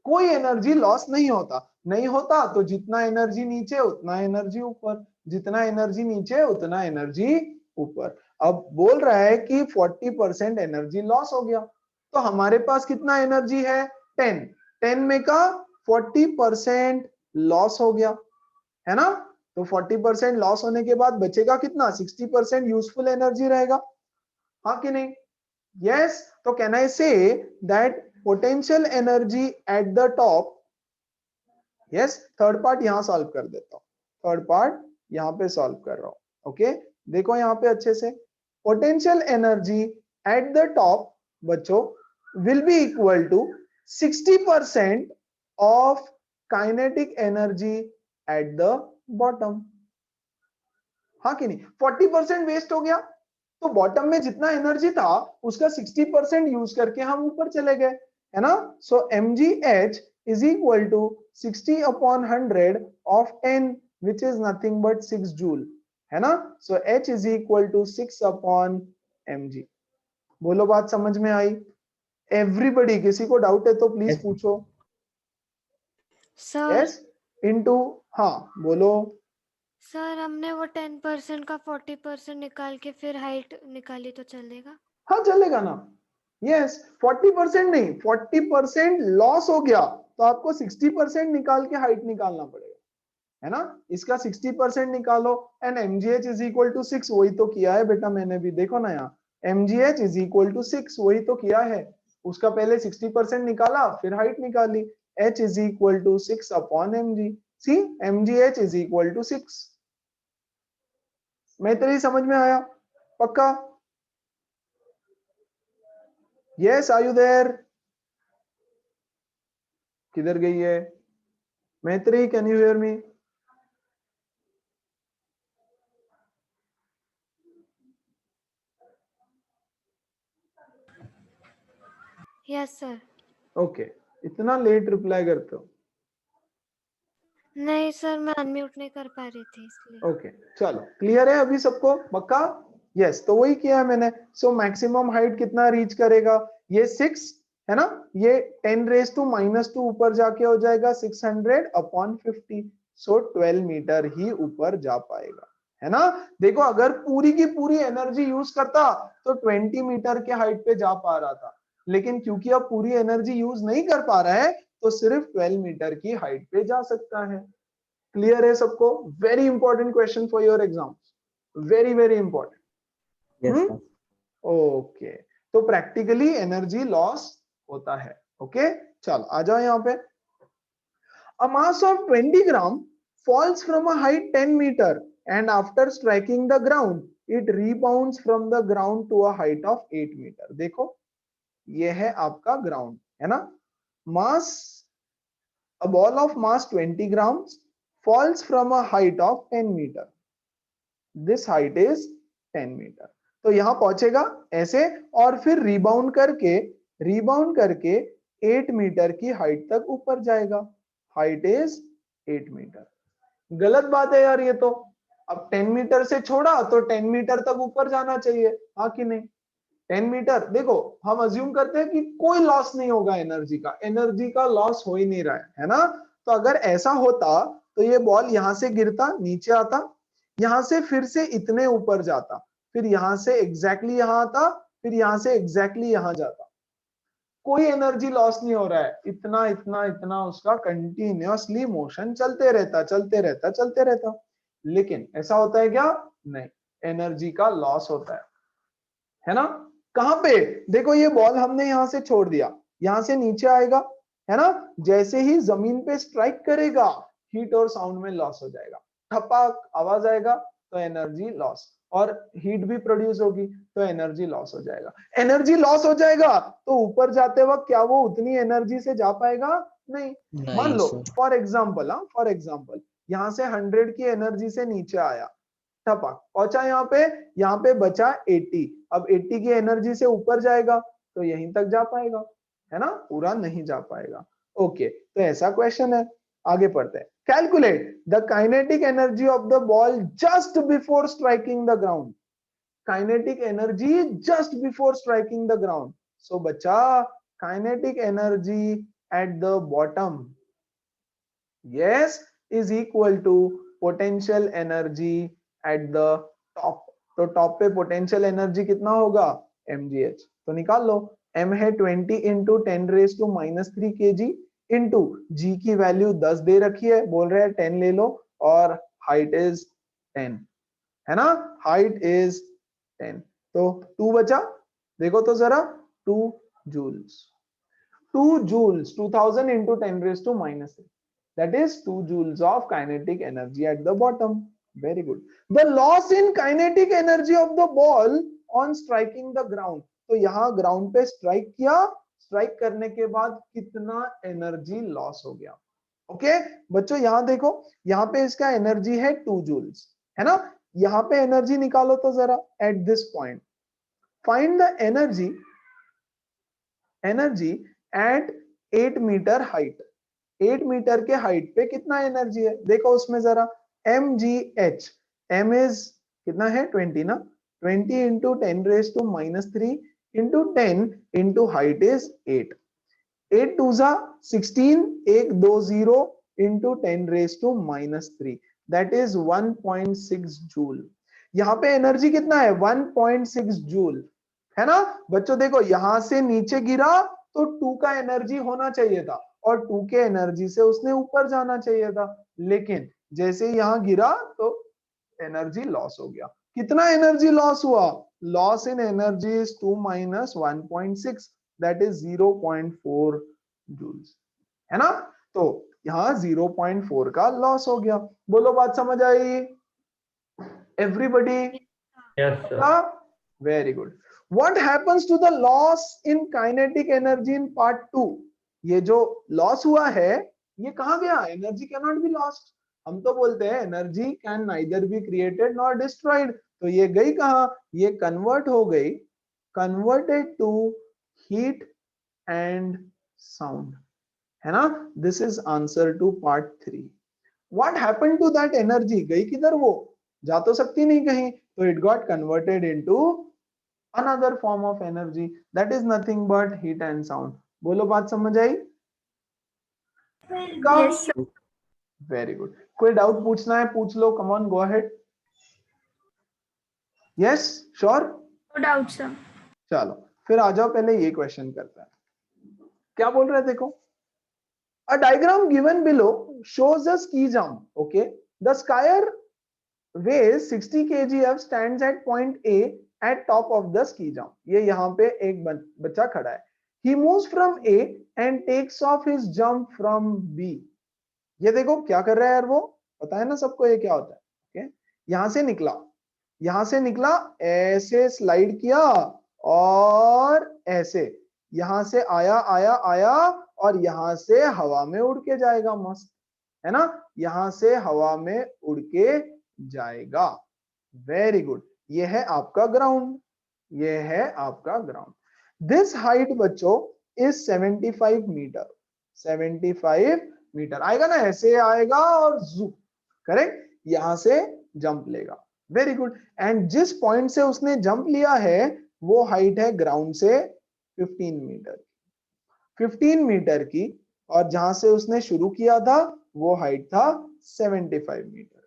कोई एनर्जी लॉस नहीं होता, नहीं होता तो जितना एनर्जी नीचे उतना एनर्जी ऊपर, जितना एनर्जी नीचे उतना एनर्जी ऊपर। अब बोल रहा है कि 40% एनर्जी लॉस हो गया, तो हमारे पास कितना एनर्जी है, 10 में का 40% लॉस हो गया, है ना। तो 40% लॉस होने के बाद बचेगा कितना, 60% यूजफुल एनर्जी रहेगा, हाँ कि नहीं? यस, तो can I say that potential energy at the top, yes, third part यहां सॉल्व कर देता हूं, थर्ड पार्ट यहां पे सॉल्व कर रहा हूं। ओके, देखो यहां पे अच्छे से, potential energy at the top बच्चों will be equal to 60% of kinetic energy at the bottom, हाँ कि नहीं? 40% वेस्ट हो गया, तो बॉटम में जितना एनर्जी था उसका 60% यूज करके हम ऊपर चले गए, है ना? सो mgh is equal to 60 upon 100 of 10 which is nothing but 6 joule, है ना? So h is equal to 6 upon mg। बोलो बात समझ में आई? एवरीबडी, किसी को डाउट है तो प्लीज Yes. पूछो। सर यस, इनटू, हाँ बोलो। सर हमने वो 10% का 40% निकाल के फिर हाइट निकाली तो चलेगा? हाँ चलेगा ना, यस। 40% नहीं, 40% लॉस हो गया तो आपको 60% निकाल के हाइट निकालना पड़ेगा, है ना? इसका 60% निकालो and mgh is equal to 6, वही तो किया है बेटा मैंने भी, देखो ना यहाँ mgh इज इक्वल टू 6, वही तो किया है। उसका पहले 60% निकाला फिर हाइट निकाली, h is equal to 6 upon mg। See, mgh is equal to 6। मैत्री समझ में आया? पक्का? Yes, are you there? किधर गई है मैत्री? Can you hear me? Yes sir. Okay, इतना लेट रिप्लाई करते हो? नहीं सर, मैं अनम्यूट नहीं कर पा रही थी इसलिए। ओके, चलो क्लियर है अभी सबको? पक्का? यस, तो वही किया है मैंने। सो मैक्सिमम हाइट कितना रीच करेगा? ये 6 है ना, ये 10⁻⁻² ऊपर जाके हो जाएगा 600 अपॉन 50, सो 12 मीटर ही ऊपर जा पाएगा, है ना? देखो अगर पूरी की पूरी एनर्जी यूज करता तो 20 मीटर के हाइट पे जा पा रहा था, लेकिन क्योंकि अब पूरी एनर्जी यूज नहीं कर पा रहा है तो सिर्फ 12 मीटर की हाइट पे जा सकता है। क्लियर है सबको? Very important question for your exam, very very important. Yes, sir. Okay, तो प्रैक्टिकली एनर्जी लॉस होता है। ओके, चलो आ जाओ यहाँ पे। A mass of 20 gram falls from a height 10 meter and after striking the ground it rebounds from the ground to a height of 8 meter। देखो ये है आपका ग्राउंड, है ना? मास, a ball of mass 20 grams falls from a height of 10 meter, this height is 10 meter। तो यहां पहुंचेगा ऐसे और फिर रिबाउंड करके 8 मीटर की हाइट तक ऊपर जाएगा, हाइट इज 8 मीटर। गलत बात है यार ये तो, अब 10 मीटर से छोड़ा तो 10 मीटर तक ऊपर जाना चाहिए, हाँ कि नहीं? 10 मीटर, देखो हम अज्यूम करते हैं कि कोई लॉस नहीं होगा एनर्जी का लॉस हो ही नहीं रहा है ना? तो अगर ऐसा होता तो ये बॉल यहां से गिरता, नीचे आता, यहां से फिर से इतने ऊपर जाता, फिर यहां से एग्जैक्टली यहां आता, फिर यहां से एग्जैक्टली यहां जाता। कोई एनर्जी लॉस नहीं हो रहा है, इतना इतना इतना उसका कंटिन्यूअसली मोशन चलते रहता। लेकिन ऐसा होता है क्या? नहीं, एनर्जी का लॉस होता है ना? कहां पे? देखो ये बॉल हमने यहां से छोड़ दिया, यहां से नीचे आएगा, है ना? जैसे ही जमीन पे स्ट्राइक करेगा हीट और साउंड में लॉस हो जाएगा, ठपाक आवाज आएगा तो एनर्जी लॉस, और हीट भी प्रोड्यूस होगी तो एनर्जी लॉस हो जाएगा। एनर्जी लॉस हो जाएगा तो ऊपर जाते वक्त क्या वो उतनी एनर्जी से जा पाएगा? नहीं। मान लो फॉर एग्जांपल यहां से 100 की एनर्जी से नीचे आया, ठपक पहुंचा यहाँ पे बचा 80, अब 80 की एनर्जी से ऊपर जाएगा तो यहीं तक जा पाएगा, है ना? पूरा नहीं जा पाएगा। ओके, तो ऐसा क्वेश्चन है, आगे पढ़ते हैं। Calculate the kinetic energy of the ball just before striking the ground. Kinetic energy just before striking the ground. So बच्चा kinetic energy at the bottom, yes, is equal to potential energy at the top. तो top पे potential energy कितना होगा? mgh। तो निकाल लो, m है 20 into 10⁻³ kg into g की वैल्यू 10 दे रखी है, बोल रहे हैं 10 ले लो और हाइट इज 10, है ना, हाइट इज 10, तो 2 बचा, देखो तो जरा 2 joules, 2 joules, 2000 into 10 raised to minus 3, that is 2 joules of kinetic energy at the bottom. Very good. The loss in kinetic energy of the ball on striking the ground, तो यहाँ ground पे strike किया, strike करने के बाद कितना energy loss हो गया। ओके बच्चों यहाँ देखो, यहाँ पे इसका एनर्जी है 2 joules, है ना, यहाँ पे एनर्जी निकालो तो जरा at this point, find the energy at 8 metre height, 8 metre के हाइट पे कितना एनर्जी है, देखो उसमें जरा mgh, m इज कितना है 20 ना, 20 into 10 raised to minus 3 into 10 into height is 8, 8 2 जा 16, 1 2 0 into 10 raised to minus 3, that is 1.6 joule। यहाँ पे एनर्जी कितना है 1.6 जूल, है ना बच्चों, देखो यहां से नीचे गिरा तो 2 का एनर्जी होना चाहिए था और 2 के एनर्जी से उसने ऊपर जाना चाहिए था, लेकिन जैसे यहाँ गिरा तो एनर्जी लॉस हो गया। कितना एनर्जी लॉस हुआ, loss in energy is 2 minus 1.6, that is 0.4 joules, है ना, तो यहाँ 0.4 का लॉस हो गया। बोलो बात समझ आई everybody? Yes, sir. Very good. What happens to the loss in kinetic energy in part 2? ये जो लॉस हुआ है ये कहाँ गया, energy can not be lost, हम तो बोलते हैं energy can neither be created nor destroyed, तो ये गई कहाँ, ये कन्वर्ट हो गई, converted to heat and sound, है ना, this is answer to part 3। What happened to that energy, गई किधर, वो जा तो सकती नहीं कहीं, तो it got converted into another form of energy, that is nothing but heat and sound। बोलो बात समझ आई? Yes, sir. Very good. कोई डाउट पूछना है पूछ लो, come on go ahead. Yes sure? No doubt, sir. चलो फिर आ जाओ, पहले ये क्वेश्चन करते हैं। क्या बोल रहे हैं देखो, a diagram given below shows a ski jump, okay, the skier weighs 60 kgf, stands at point A at top of the ski jump। ये यहाँ पे एक बच्चा खड़ा है, he moves from A and takes off his jump from B। ये देखो क्या कर रहा है यार, वो पता है ना सबको ये क्या होता है, ओके, यहाँ से निकला ऐसे स्लाइड किया और ऐसे यहाँ से आया और यहाँ से हवा में उड़ के जाएगा, मस्त है ना, यहाँ से हवा में उड़ के जाएगा। वेरी गुड, ये है आपका ग्राउंड, ये है आपका ग्राउंड। दिस हाइट बच्चों इज 75 मीटर, 75 मीटर आएगा ना, ऐसे आएगा और जू, करेक्ट, यहां से जंप लेगा। वेरी गुड, एंड जिस पॉइंट से उसने जंप लिया है वो हाइट है ग्राउंड से 15 मीटर, 15 मीटर की, और जहां से उसने शुरू किया था वो हाइट था 75 मीटर।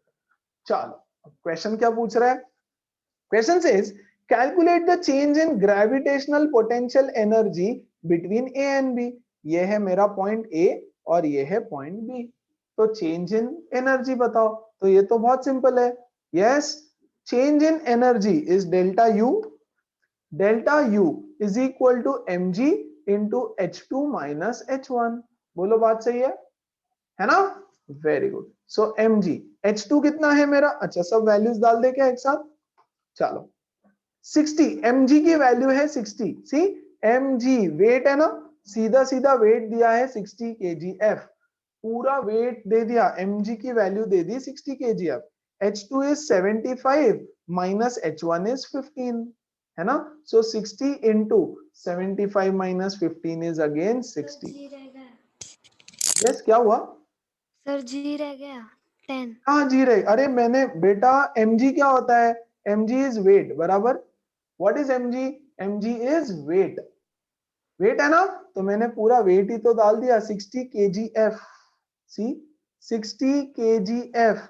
चलो क्वेश्चन क्या पूछ रहा है, question says calculate the change in gravitational potential energy between A and B. ये है मेरा पॉइंट ए और ये है पॉइंट बी, तो चेंज इन एनर्जी बताओ। तो ये तो बहुत सिंपल है, yes, change in energy is delta U is equal to mg into h2 minus h1। बोलो बात सही है ना, वेरी गुड। सो mg, h2 कितना है मेरा, अच्छा सब वैल्यूज डाल दे क्या एक साथ, चलो 60, mg की वैल्यू है 60, सी mg वेट है ना, सीधा सीधा वेट दिया है 60 kgf, पूरा वेट दे दिया, mg की value they the 60 kgf, h2 is 75 minus h1 is 15, है ना, so 60 into 75 minus 15 is again 60। yes क्या हुआ सर, जी रह गया 10। हाँ जी रहे, अरे मैंने बेटा mg क्या होता है, mg is weight, बराबर, what is mg, mg is weight, weight है ना, तो मैंने पूरा वेट ही तो डाल दिया 60 kgf, सी 60 kgf,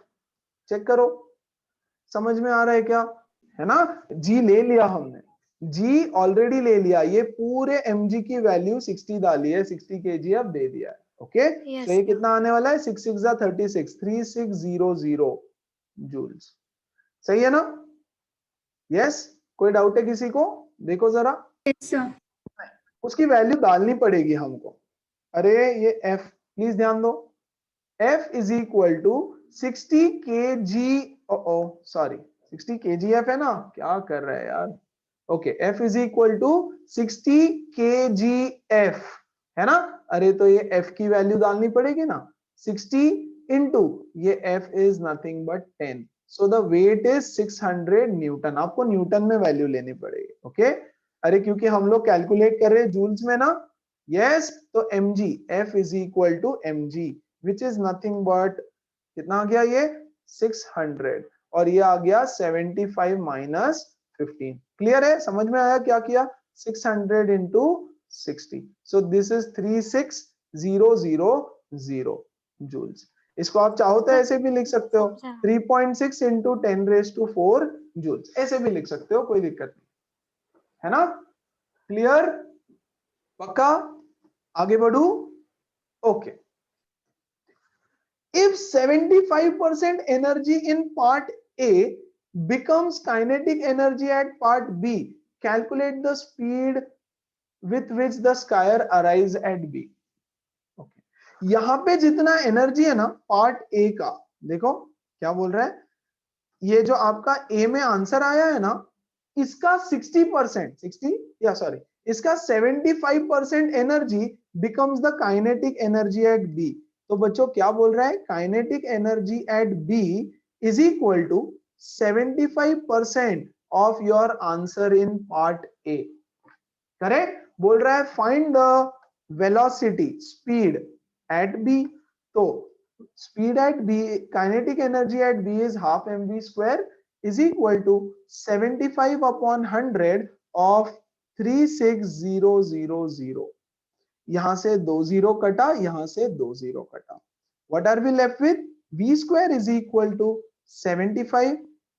चेक करो समझ में आ रहा है क्या, है ना, जी ले लिया हमने, जी ऑलरेडी ले लिया, ये पूरे mg की वैल्यू 60 डाली है, 60 kgf दे दिया है, ओके। Yes, तो ये कितना आने वाला है, 6 6 36, 3600, जूल्स। सही है ना? यस, कोई डाउट है किसी को? देखो जरा, उसकी वैल्यू डालनी पड़ेगी हमको। अरे ये F प्लीज ध्यान दो, F is equal to 60 kg, sorry 60 kgf है ना, क्या कर रहा है यार। Okay, F is equal to 60 kgf है ना। अरे तो ये F की वैल्यू डालनी पड़ेगी ना, 60 इंटू ये F is nothing but 10, so the weight is 600 newton. आपको न्यूटन में वैल्यू लेनी पड़ेगी। ओके, अरे क्योंकि हम लोग कैलकुलेट कर रहे हैं जूल्स में ना। यस, तो mg, F is equal to mg which is nothing but, कितना आ गया ये 600, और ये आ गया 75 माइनस 15। क्लियर है? समझ में आया क्या किया? 600 into 60, so this is 36000 joules. इसको आप चाहो तो ऐसे भी लिख सकते हो, 3.6 इंटू 10⁴ जूल्स, ऐसे भी लिख सकते हो, कोई दिक्कत नहीं है ना। क्लियर? पक्का? आगे बढ़ू? Okay, if 75% energy in part A becomes kinetic energy at part B, calculate the speed with which the square arrives at B. Okay. यहां पे जितना एनर्जी है ना पार्ट ए का, देखो क्या बोल रहा है, ये जो आपका ए में आंसर आया है ना, इसका 60%, 60 या सॉरी, इसका 75% energy becomes the kinetic energy at B. तो बच्चों क्या बोल रहा है, kinetic energy at B is equal to 75% of your answer in part A. Correct? बोल रहा है find the velocity, speed at B. तो speed at B, kinetic energy at B is half mv square is equal to 75 upon 100 ऑफ 36000। यहां से 2 zero कटा, यहां से 2 जीरो कटा, what are we left with, v square is equal to 75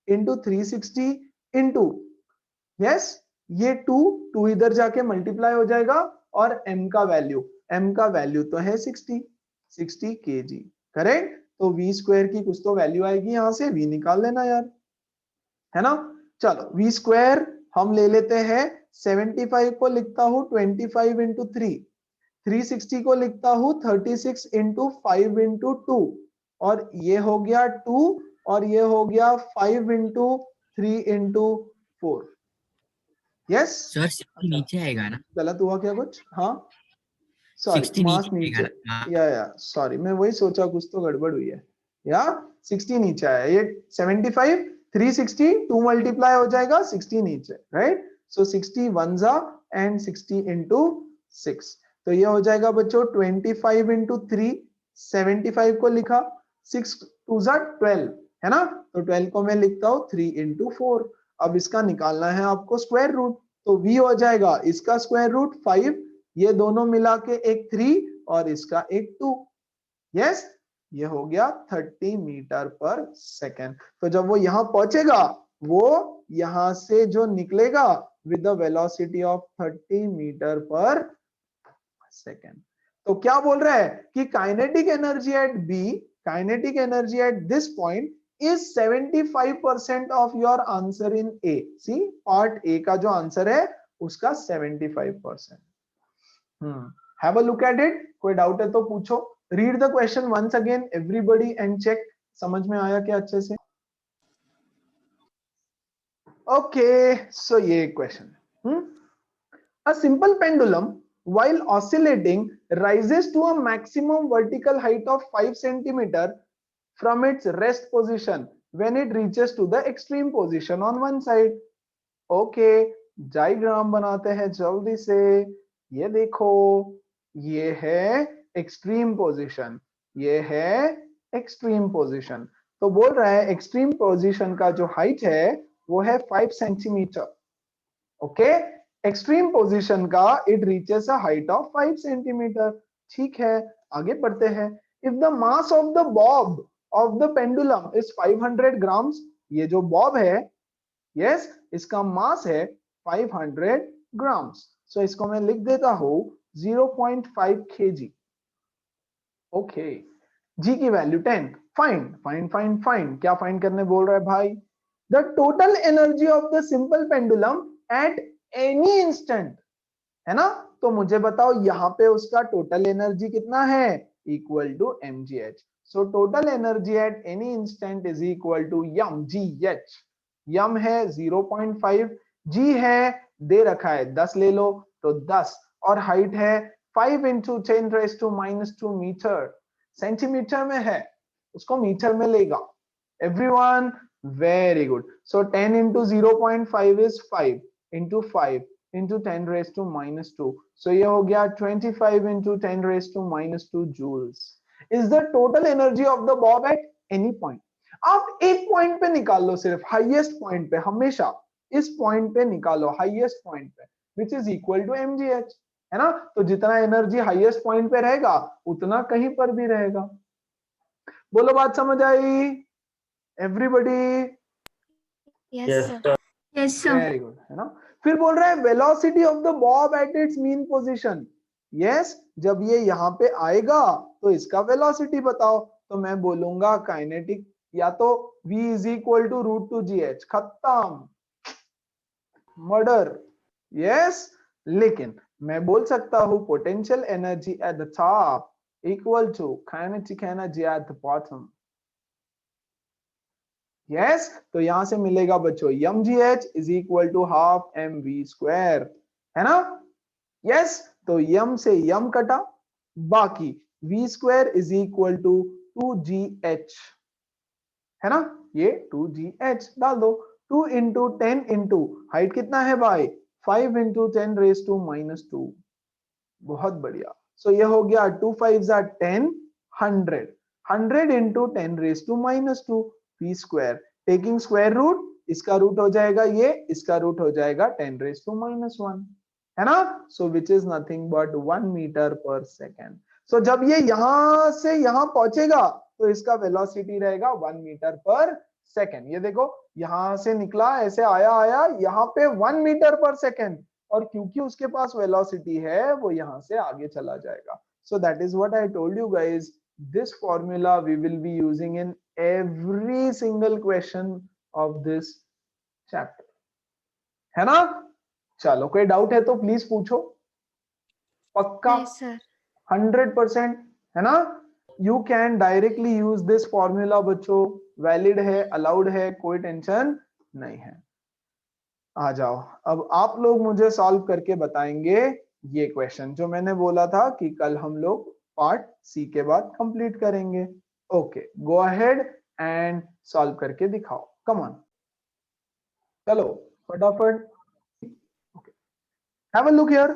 into 360 into, yes ये 2 इधर जाके मल्टीप्लाई हो जाएगा, और m का वैल्यू तो है 60 kg। करेक्ट? तो v स्क्वायर की कुछ तो वैल्यू आएगी, यहां से v निकाल लेना यार, है ना। चलो v स्क्वायर हम ले लेते हैं, 75 को लिखता हूं 25 इंटू 3, 360 को लिखता हूं 36 इंटू 5 इंटू 2, और ये हो गया 2, और ये हो गया 5 इंटू 3 इंटू 4। यस सर 60 नीचे आएगा ना? गलत हुआ क्या कुछ? हाँ सॉरी, 60 मास नीचे नीचे, आएगा ना? या सॉरी, मैं वही सोचा कुछ तो गड़बड़ हुई है, या 60 नीचे आया, ये 75 360 2 मल्टीप्लाई हो जाएगा 60 नीचे, राइट। सो 60 वन जा एंड 60 इंटू 6, तो ये हो जाएगा बच्चों 25 इंटू 3, 75 को लिखा, 6 टू जा 12 है ना, तो 12 को मैं लिखता हूं 3 इंटू 4। अब इसका निकालना है आपको स्क्वायर रूट, तो v हो जाएगा इसका स्क्वायर रूट 5, ये दोनों मिला के एक 3 और इसका एक 2। यस, ये हो गया 30 मीटर पर सेकेंड। तो जब वो यहां पहुंचेगा, वो यहां से जो निकलेगा with the velocity of 30 metre पर सेकेंड। तो क्या बोल रहा है कि kinetic energy at B, kinetic energy at this point is 75% of your answer in A. See, part A का जो आंसर है उसका 75%। Have a look at it. कोई डाउट है तो पूछो। Read the question once again, everybody, and check. समझ में आया क्या अच्छे से? Okay, so ये question, a simple pendulum while oscillating rises to a maximum vertical height of 5 centimeter from its rest position when it reaches to the extreme position on one side. Okay, diagram बनाते हैं जल्दी से। ये देखो, ये है extreme position, ये है एक्सट्रीम पोजीशन। तो बोल रहा है एक्सट्रीम पोजीशन का जो हाइट है वो है 5 सेंटीमीटर। ओके, एक्सट्रीम पोजीशन का it reaches a height of 5 centimetre. ठीक है, आगे बढ़ते हैं। If the mass of the Bob of the pendulum is 500 grams, ये जो बॉब है, यस, इसका मास है 500 ग्राम्स। सो इसको मैं लिख देता हूं 0.5 kg। ओके, जी की वैल्यू 10, फाइंड क्या फाइंड करने बोल रहा है भाई? The total energy of the simple pendulum eight any instant, है ना? तो मुझे बताओ यहाँ पे उसका टोटल एनर्जी कितना है? Equal to mgh. So total energy at any instant is equal to mgh. यम है 0.5, जी है दे रखा है 10 ले लो तो 10, और हाइट है 5 इंटू 10⁻⁻² मीटर, सेंटीमीटर में है, उसको मीटर में लेगा। Everyone very good. So 10 into 0.5 is 5 into 5 into 10⁻²। So ये हो गया 25 into 10⁻² joules is the total energy of the bob at any point. आप एक पॉइंट पे निकाल लो, सिर्फ हाईएस्ट पॉइंट पे, हमेशा इस पॉइंट पे निकालो, हाईएस्ट पॉइंट पे, which is equal to mgh, है ना? तो जितना एनर्जी हाईएस्ट पॉइंट पे रहेगा उतना कहीं पर भी रहेगा। बोलो बात समझ आई everybody? Yes Yes, sir. sir. Yes sir. Very good, है ना? फिर बोल रहा है velocity of the bob at its mean position. Yes, जब ये यहाँ पे आएगा तो इसका वेलोसिटी बताओ। तो मैं बोलूंगा काइनेटिक, या तो v is equal to √2gh, खत्म, मर्डर। यस, लेकिन मैं बोल सकता हूं potential energy at the top equal to kinetic energy at the bottom. Yes, तो यहां से मिलेगा बच्चों mgh is equal to half mv², है ना? यस, तो m से m कटा, बाकी v² is equal to 2gh, है ना? ये 2gh डाल दो। 2 इंटू 10 इंटू हाइट कितना है भाई? 5 इंटू 10⁻²। बहुत बढ़िया। सो ये हो गया 2 5 10, 100, 100 into 10⁻², v²। Taking square root, इसका रूट हो जाएगा ये, इसका रूट हो जाएगा 10⁻⁻1, है ना? So which is nothing but 1 metre पर सेकेंड। सो जब ये यहां से यहां पहुंचेगा तो इसका वेलोसिटी रहेगा 1 मीटर पर सेकेंड। ये देखो यहां से निकला, ऐसे आया आया, यहाँ पे 1 मीटर पर सेकेंड, और क्योंकि उसके पास वेलोसिटी है वो यहां से आगे चला जाएगा। So that is what I told you guys, this formula we will be using in every single question of this chapter, है ना? चलो, कोई डाउट है तो प्लीज पूछो। पक्का नहीं सर। 100%, है ना? You can directly use this formula बच्चों, वैलिड है, अलाउड है, कोई टेंशन नहीं है। आ जाओ, अब आप लोग मुझे सॉल्व करके बताएंगे ये क्वेश्चन जो मैंने बोला था कि कल हम लोग पार्ट सी के बाद कंप्लीट करेंगे। Okay, go ahead and solve करके दिखाओ, कम ऑन, चलो फटाफट। Okay, have a look here,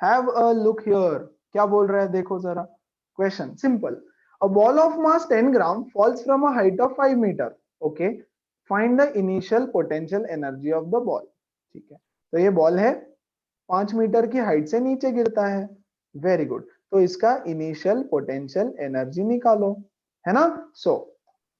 have a look here, क्या बोल रहा है देखो जरा। Question simple, a ball of mass 10 gram falls from a height of 5 metre. Okay, find the initial potential energy of the ball. ठीक है, तो ये बॉल है, 5 मीटर की हाइट से नीचे गिरता है। वेरी गुड, तो इसका इनिशियल पोटेंशियल एनर्जी निकालो, है ना? So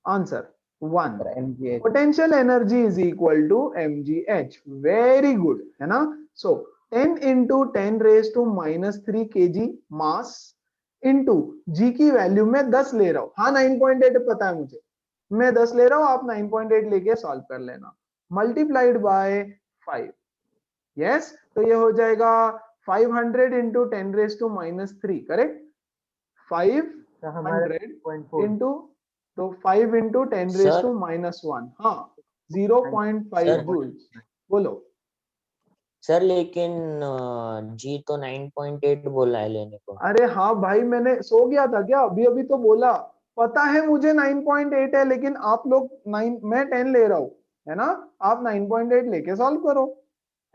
answer 1, mgh. Potential energy is equal to mgh। Very good, है ना? So 10 into 10⁻³ kg mass into g की वैल्यू में 10 ले रहा हूं। हाँ 9.8 पता है मुझे, मैं 10 ले रहा हूं, आप 9.8 लेके सॉल्व कर लेना, मल्टीप्लाइड बाय 5। यस, तो ये हो जाएगा 500 इंटू 10⁻³ करेक्ट, 500 इंटू, तो 5 इंटू 10⁻⁻1, हाँ 0.5 सर जूल। बोलो सर, लेकिन जी तो 9.8 बोला है लेने को। अरे हाँ भाई, मैंने सो गया था क्या? अभी अभी तो बोला, पता है मुझे 9.8 है, लेकिन आप लोग 9, मैं 10 ले रहा हूँ, है ना? आप 9.8 लेके सॉल्व करो,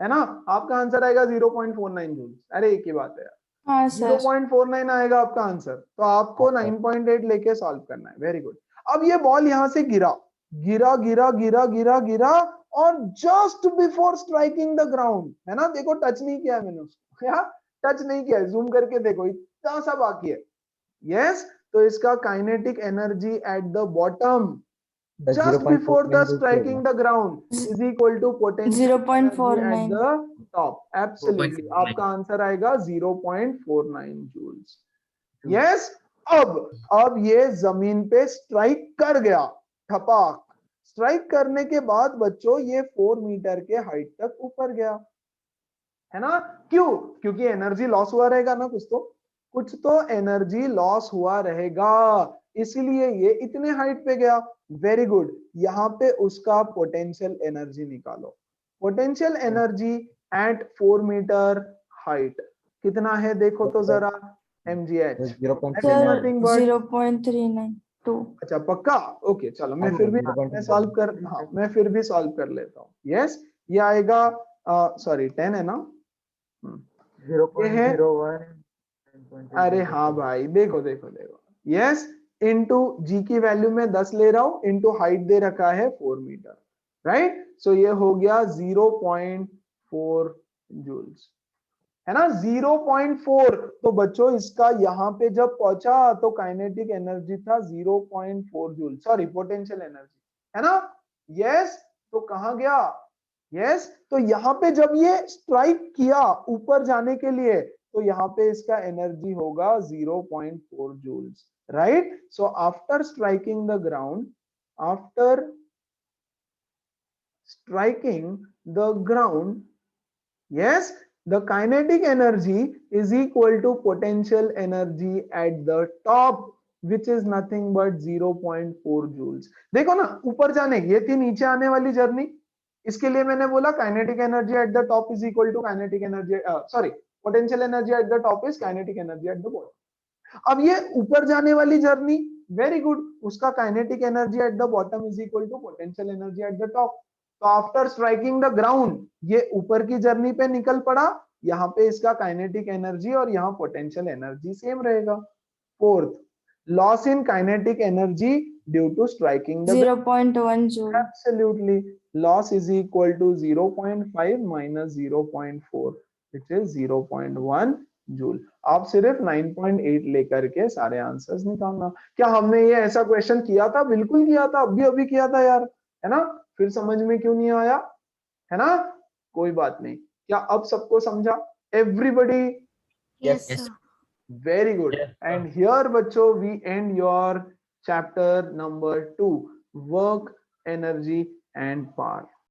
है ना? आपका आंसर आएगा 0.49 जूल। अरे एक ही बात है यार, हाँ सर। 0.49 आएगा आपका आंसर, तो आपको 9.8 लेके सॉल्व करना है। Very good. अब ये बॉल यहां से गिरा गिरा गिरा गिरा गिरा गिरा, और just before striking the ground, है ना? देखो टच नहीं किया मैंने उसको, या टच नहीं किया, जूम करके देखो इतना सा बाकी है। यस, तो इसका kinetic energy at the bottom just before the striking the ground is equal to potential energy at 0.49 the top. Absolutely, 0.49. आपका आंसर आएगा 0.49 joules. Yes, अब ये जमीन पे स्ट्राइक कर गया, ठपाक। स्ट्राइक करने के बाद बच्चों ये 4 मीटर के हाइट तक ऊपर गया, है ना? क्यों? क्योंकि एनर्जी लॉस हुआ रहेगा ना, कुछ तो एनर्जी लॉस हुआ रहेगा, इसलिए ये इतने हाइट पे गया। Very good. यहाँ पे उसका पोटेंशियल एनर्जी निकालो। Potential energy at 4 metre height कितना है देखो तो जरा, mgh। 0.392। अच्छा पक्का? ओके चलो, मैं फिर भी सॉल्व कर लेता हूँ। यस, ये आएगा, सॉरी 10 है ना, ये है, अरे हाँ भाई, देखो यस, इनटू जी की वैल्यू में 10 ले रहा हूं, इनटू हाइट दे रखा है 4 मीटर, राइट? सो ये हो गया 0.4 जूल्स, है ना? 0.4। तो बच्चों इसका यहाँ पे जब पहुंचा तो काइनेटिक एनर्जी था 0.4 जूल, सॉरी पोटेंशियल एनर्जी, है ना? यस, तो कहां गया? यस, तो यहाँ पे जब ये स्ट्राइक किया ऊपर जाने के लिए, तो यहाँ पे इसका एनर्जी होगा 0.4 joules, right? So after striking the ground, yes, the kinetic energy is equal to potential energy at the top, which is nothing but 0.4 joules। देखो ना, ऊपर जाने ये थी नीचे आने वाली जर्नी, इसके लिए मैंने बोला kinetic energy at the top is equal to kinetic energy, sorry potential energy at the top is kinetic energy at the bottom. अब ये ऊपर जाने वाली जर्नी, वेरी गुड, उसका kinetic energy at the bottom is equal to potential energy at the top. तो after striking the ground ये ऊपर की जर्नी पे निकल पड़ा, यहाँ पे इसका काइनेटिक एनर्जी और यहाँ पोटेंशियल एनर्जी सेम रहेगा। Fourth, loss in kinetic energy due to striking the 0.1 joule. Absolutely, loss is equal to 0.5 minus 0.4 which is 0.1 joule. आप सिर्फ 9.8 लेकर के सारे आंसर्स निकालना। क्या हमने ये ऐसा क्वेश्चन किया था? बिल्कुल किया था, अभी किया था यार, है ना? फिर समझ में क्यों नहीं आया, है ना? कोई बात नहीं। क्या अब सबको समझा? Everybody? Yes sir. Very good. And here बच्चों we end your chapter number 2, work, energy and power.